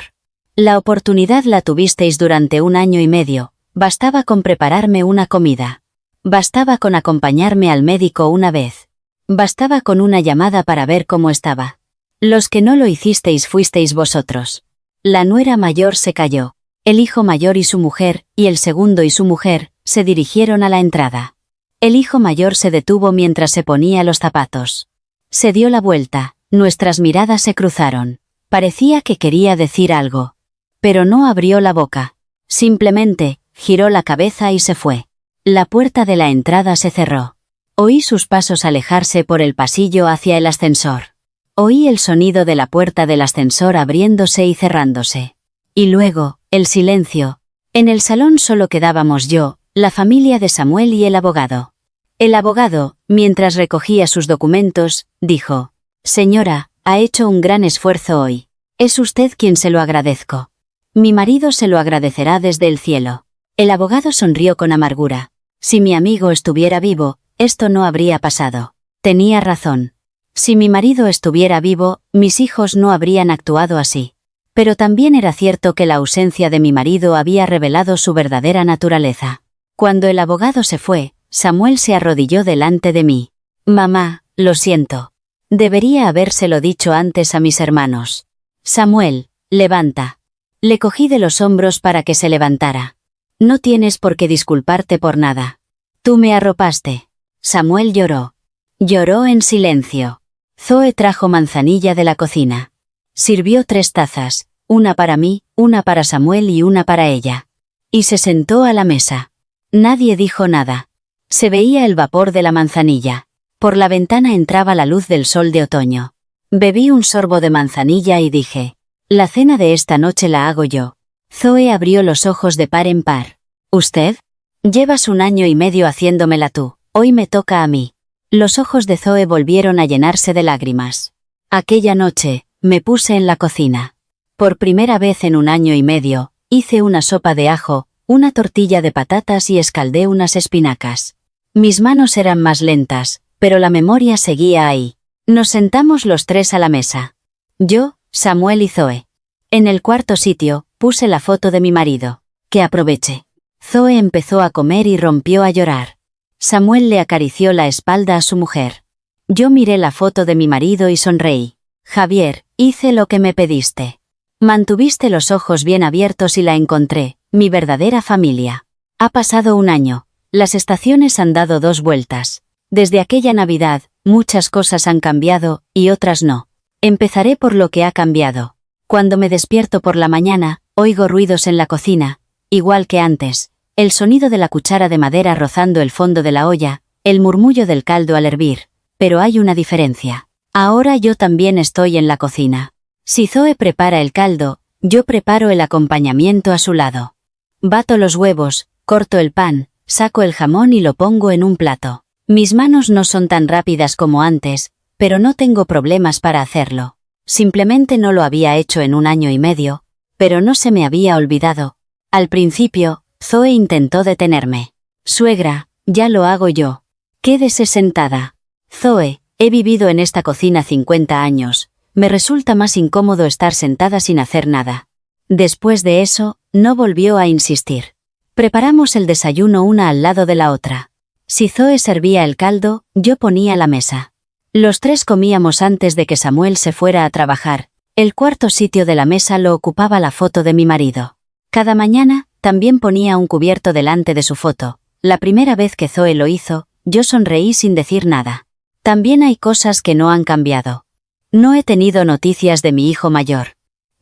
La oportunidad la tuvisteis durante 1 año y medio, bastaba con prepararme una comida. Bastaba con acompañarme al médico una vez. Bastaba con una llamada para ver cómo estaba. Los que no lo hicisteis fuisteis vosotros. La nuera mayor se calló. El hijo mayor y su mujer, y el segundo y su mujer, se dirigieron a la entrada. El hijo mayor se detuvo mientras se ponía los zapatos. Se dio la vuelta, nuestras miradas se cruzaron. Parecía que quería decir algo. Pero no abrió la boca. Simplemente, giró la cabeza y se fue. La puerta de la entrada se cerró. Oí sus pasos alejarse por el pasillo hacia el ascensor. Oí el sonido de la puerta del ascensor abriéndose y cerrándose. Y luego, el silencio. En el salón solo quedábamos yo, la familia de Samuel y el abogado. El abogado, mientras recogía sus documentos, dijo: Señora, ha hecho un gran esfuerzo hoy. Es usted quien se lo agradezco. Mi marido se lo agradecerá desde el cielo. El abogado sonrió con amargura. Si mi amigo estuviera vivo, esto no habría pasado. Tenía razón. Si mi marido estuviera vivo, mis hijos no habrían actuado así. Pero también era cierto que la ausencia de mi marido había revelado su verdadera naturaleza. Cuando el abogado se fue, Samuel se arrodilló delante de mí. Mamá, lo siento. Debería habérselo dicho antes a mis hermanos. Samuel, levanta. Le cogí de los hombros para que se levantara. No tienes por qué disculparte por nada. Tú me arropaste. Samuel lloró. Lloró en silencio. Zoe trajo manzanilla de la cocina. Sirvió 3 tazas, una para mí, una para Samuel y una para ella. Y se sentó a la mesa. Nadie dijo nada. Se veía el vapor de la manzanilla. Por la ventana entraba la luz del sol de otoño. Bebí un sorbo de manzanilla y dije: la cena de esta noche la hago yo. Zoe abrió los ojos de par en par. ¿Usted? Llevas 1 año y medio haciéndomela tú, hoy me toca a mí. Los ojos de Zoe volvieron a llenarse de lágrimas. Aquella noche, me puse en la cocina. Por primera vez en 1 año y medio, hice una sopa de ajo, una tortilla de patatas y escaldé unas espinacas. Mis manos eran más lentas, pero la memoria seguía ahí. Nos sentamos los 3 a la mesa. Yo, Samuel y Zoe. En el cuarto sitio, puse la foto de mi marido. Que aproveche. Zoe empezó a comer y rompió a llorar. Samuel le acarició la espalda a su mujer. Yo miré la foto de mi marido y sonreí. Javier, hice lo que me pediste. Mantuviste los ojos bien abiertos y la encontré, mi verdadera familia. Ha pasado 1 año. Las estaciones han dado 2 vueltas. Desde aquella Navidad, muchas cosas han cambiado, y otras no. Empezaré por lo que ha cambiado. Cuando me despierto por la mañana, oigo ruidos en la cocina, igual que antes, el sonido de la cuchara de madera rozando el fondo de la olla, el murmullo del caldo al hervir, pero hay una diferencia. Ahora yo también estoy en la cocina. Si Zoe prepara el caldo, Yo preparo el acompañamiento a su lado. Bato los huevos, corto el pan, saco el jamón y lo pongo en un plato. Mis manos no son tan rápidas como antes, pero no tengo problemas para hacerlo. Simplemente no lo había hecho en 1 año y medio, pero no se me había olvidado. Al principio, Zoe intentó detenerme. Suegra, ya lo hago yo. Quédese sentada. Zoe, he vivido en esta cocina 50 años. Me resulta más incómodo estar sentada sin hacer nada. Después de eso, no volvió a insistir. Preparamos el desayuno una al lado de la otra. Si Zoe servía el caldo, yo ponía la mesa. Los 3 comíamos antes de que Samuel se fuera a trabajar. El cuarto sitio de la mesa lo ocupaba la foto de mi marido. Cada mañana, también ponía un cubierto delante de su foto. La primera vez que Zoe lo hizo, yo sonreí sin decir nada. También hay cosas que no han cambiado. No he tenido noticias de mi hijo mayor.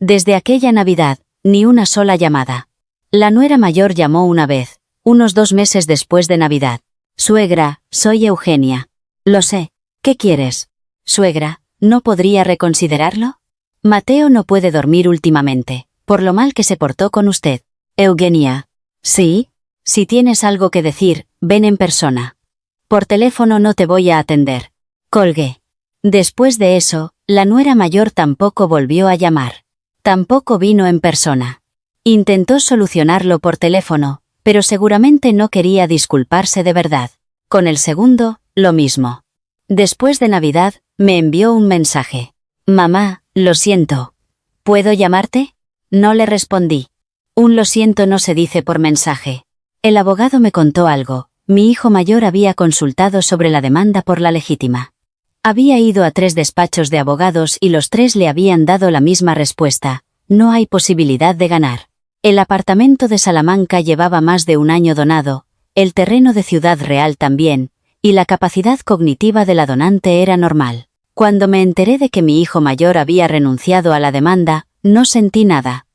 Desde aquella Navidad, ni una sola llamada. La nuera mayor llamó una vez, unos 2 meses después de Navidad. Suegra, soy Eugenia. Lo sé. ¿Qué quieres? Suegra, ¿no podría reconsiderarlo? Mateo no puede dormir últimamente, por lo mal que se portó con usted. Eugenia. ¿Sí? Si tienes algo que decir, ven en persona. Por teléfono no te voy a atender. Colgué. Después de eso, la nuera mayor tampoco volvió a llamar. Tampoco vino en persona. Intentó solucionarlo por teléfono, pero seguramente no quería disculparse de verdad. Con el segundo, lo mismo. Después de Navidad, me envió un mensaje. Mamá, lo siento. ¿Puedo llamarte? No le respondí. Un lo siento no se dice por mensaje. El abogado me contó algo. Mi hijo mayor había consultado sobre la demanda por la legítima. Había ido a 3 despachos de abogados y los 3 le habían dado la misma respuesta. No hay posibilidad de ganar. El apartamento de Salamanca llevaba más de 1 año donado, el terreno de Ciudad Real también, y la capacidad cognitiva de la donante era normal. Cuando me enteré de que mi hijo mayor había renunciado a la demanda, no sentí nada.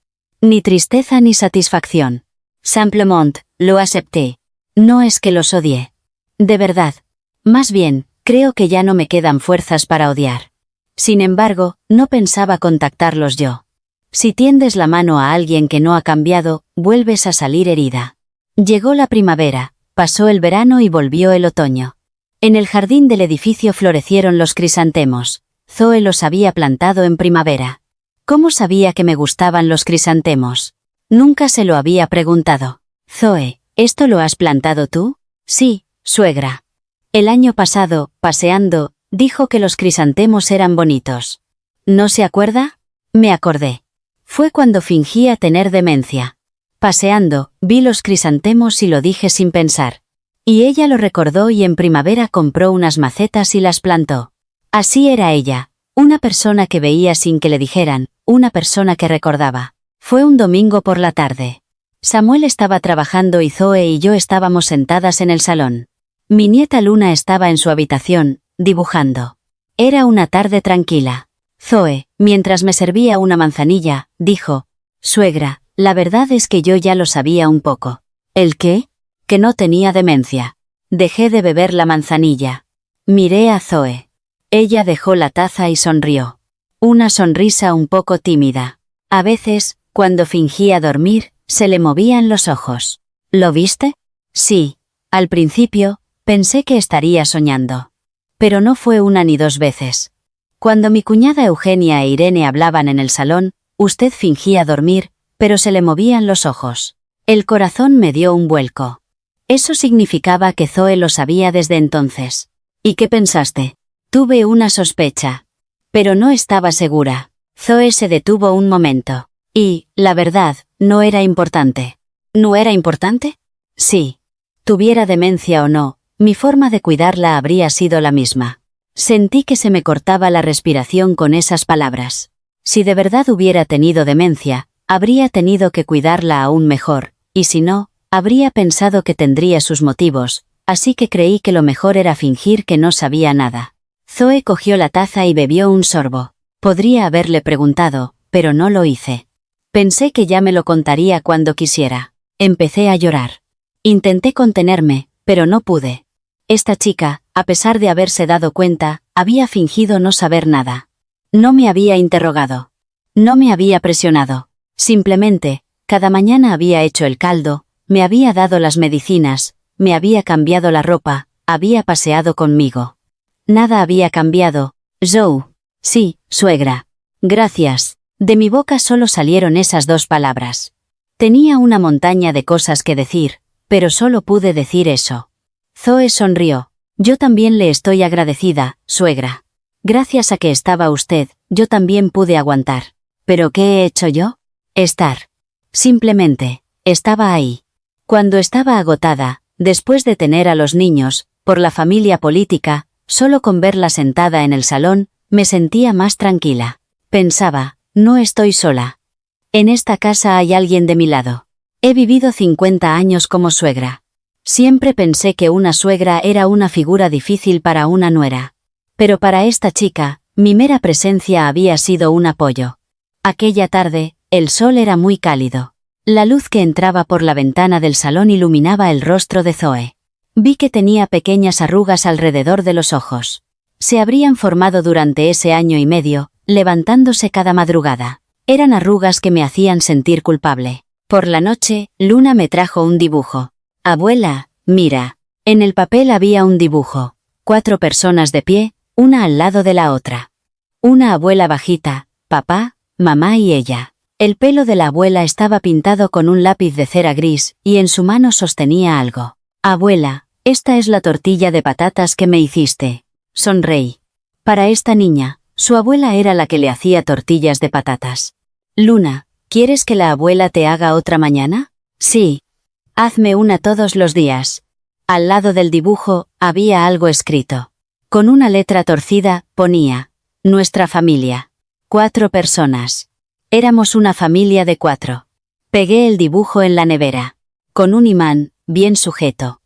Ni tristeza ni satisfacción. Simplement, lo acepté. No es que los odié. De verdad. Más bien, creo que ya no me quedan fuerzas para odiar. Sin embargo, no pensaba contactarlos yo. Si tiendes la mano a alguien que no ha cambiado, vuelves a salir herida. Llegó la primavera. Pasó el verano y volvió el otoño. En el jardín del edificio florecieron los crisantemos. Zoe los había plantado en primavera. ¿Cómo sabía que me gustaban los crisantemos? Nunca se lo había preguntado. Zoe, ¿esto lo has plantado tú? Sí, suegra. El año pasado, paseando, dijo que los crisantemos eran bonitos. ¿No se acuerda? Me acordé. Fue cuando fingía tener demencia. Paseando, vi los crisantemos y lo dije sin pensar. Y ella lo recordó y en primavera compró unas macetas y las plantó. Así era ella, una persona que veía sin que le dijeran, una persona que recordaba. Fue un domingo por la tarde. Samuel estaba trabajando y Zoe y yo estábamos sentadas en el salón. Mi nieta Luna estaba en su habitación, dibujando. Era una tarde tranquila. Zoe, mientras me servía una manzanilla, dijo, «Suegra, la verdad es que yo ya lo sabía un poco». ¿El qué? Que no tenía demencia. Dejé de beber la manzanilla. Miré a Zoe. Ella dejó la taza y sonrió. Una sonrisa un poco tímida. A veces, cuando fingía dormir, se le movían los ojos. ¿Lo viste? Sí. Al principio, pensé que estaría soñando. Pero no fue 1 ni 2 veces. Cuando mi cuñada Eugenia e Irene hablaban en el salón, usted fingía dormir, pero se le movían los ojos. El corazón me dio un vuelco. Eso significaba que Zoe lo sabía desde entonces. ¿Y qué pensaste? Tuve una sospecha. Pero no estaba segura. Zoe se detuvo un momento. Y, la verdad, no era importante. ¿No era importante? Sí. Tuviera demencia o no, mi forma de cuidarla habría sido la misma. Sentí que se me cortaba la respiración con esas palabras. Si de verdad hubiera tenido demencia, habría tenido que cuidarla aún mejor, y si no, habría pensado que tendría sus motivos, así que creí que lo mejor era fingir que no sabía nada. Zoe cogió la taza y bebió un sorbo. Podría haberle preguntado, pero no lo hice. Pensé que ya me lo contaría cuando quisiera. Empecé a llorar. Intenté contenerme, pero no pude. Esta chica, a pesar de haberse dado cuenta, había fingido no saber nada. No me había interrogado. No me había presionado. Simplemente, cada mañana había hecho el caldo, me había dado las medicinas, me había cambiado la ropa, había paseado conmigo. Nada había cambiado. Joe. Sí, suegra. Gracias. De mi boca solo salieron esas dos palabras. Tenía una montaña de cosas que decir, pero solo pude decir eso. Zoe sonrió. Yo también le estoy agradecida, suegra. Gracias a que estaba usted, yo también pude aguantar. ¿Pero qué he hecho yo? Estar. Simplemente, estaba ahí. Cuando estaba agotada, después de tener a los niños, por la familia política, solo con verla sentada en el salón, me sentía más tranquila. Pensaba, no estoy sola. En esta casa hay alguien de mi lado. He vivido 50 años como suegra. Siempre pensé que una suegra era una figura difícil para una nuera. Pero para esta chica, mi mera presencia había sido un apoyo. Aquella tarde, el sol era muy cálido. La luz que entraba por la ventana del salón iluminaba el rostro de Zoe. Vi que tenía pequeñas arrugas alrededor de los ojos. Se habrían formado durante ese año y medio, levantándose cada madrugada. Eran arrugas que me hacían sentir culpable. Por la noche, Luna me trajo un dibujo. Abuela, mira. En el papel había un dibujo. 4 personas de pie, una al lado de la otra. Una abuela bajita, papá, mamá y ella. El pelo de la abuela estaba pintado con un lápiz de cera gris, y en su mano sostenía algo. Abuela, esta es la tortilla de patatas que me hiciste. Sonreí. Para esta niña, su abuela era la que le hacía tortillas de patatas. Luna, ¿quieres que la abuela te haga otra mañana? Sí. Hazme una todos los días. Al lado del dibujo, había algo escrito. Con una letra torcida, ponía, nuestra familia. 4 personas. Éramos una familia de 4. Pegué el dibujo en la nevera. Con un imán, bien sujeto.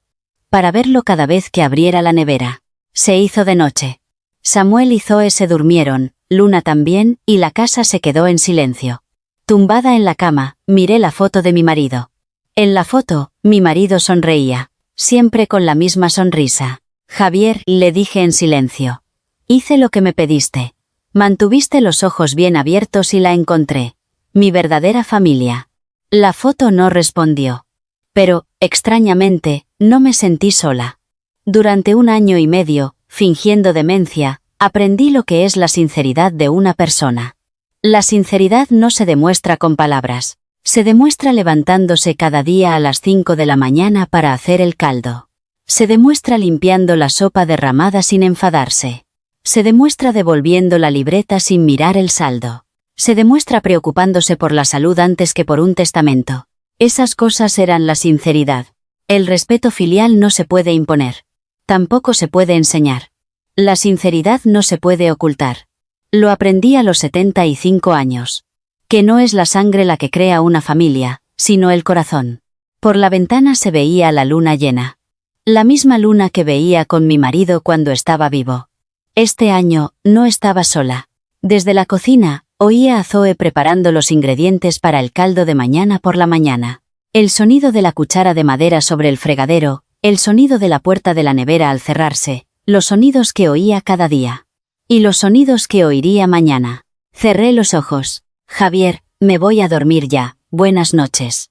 Para verlo cada vez que abriera la nevera. Se hizo de noche. Samuel y Zoe se durmieron, Luna también, y la casa se quedó en silencio. Tumbada en la cama, miré la foto de mi marido. En la foto, mi marido sonreía, siempre con la misma sonrisa. Javier, le dije en silencio. Hice lo que me pediste. Mantuviste los ojos bien abiertos y la encontré. Mi verdadera familia. La foto no respondió. Pero, extrañamente, no me sentí sola. Durante 1 año y medio, fingiendo demencia, aprendí lo que es la sinceridad de una persona. La sinceridad no se demuestra con palabras. Se demuestra levantándose cada día a las 5 de la mañana para hacer el caldo. Se demuestra limpiando la sopa derramada sin enfadarse. Se demuestra devolviendo la libreta sin mirar el saldo. Se demuestra preocupándose por la salud antes que por un testamento. Esas cosas eran la sinceridad. El respeto filial no se puede imponer. Tampoco se puede enseñar. La sinceridad no se puede ocultar. Lo aprendí a los 75 años. Que no es la sangre la que crea una familia, sino el corazón. Por la ventana se veía la luna llena. La misma luna que veía con mi marido cuando estaba vivo. Este año, no estaba sola. Desde la cocina, oía a Zoe preparando los ingredientes para el caldo de mañana por la mañana. El sonido de la cuchara de madera sobre el fregadero, el sonido de la puerta de la nevera al cerrarse, los sonidos que oía cada día. Y los sonidos que oiría mañana. Cerré los ojos. Javier, me voy a dormir ya, buenas noches.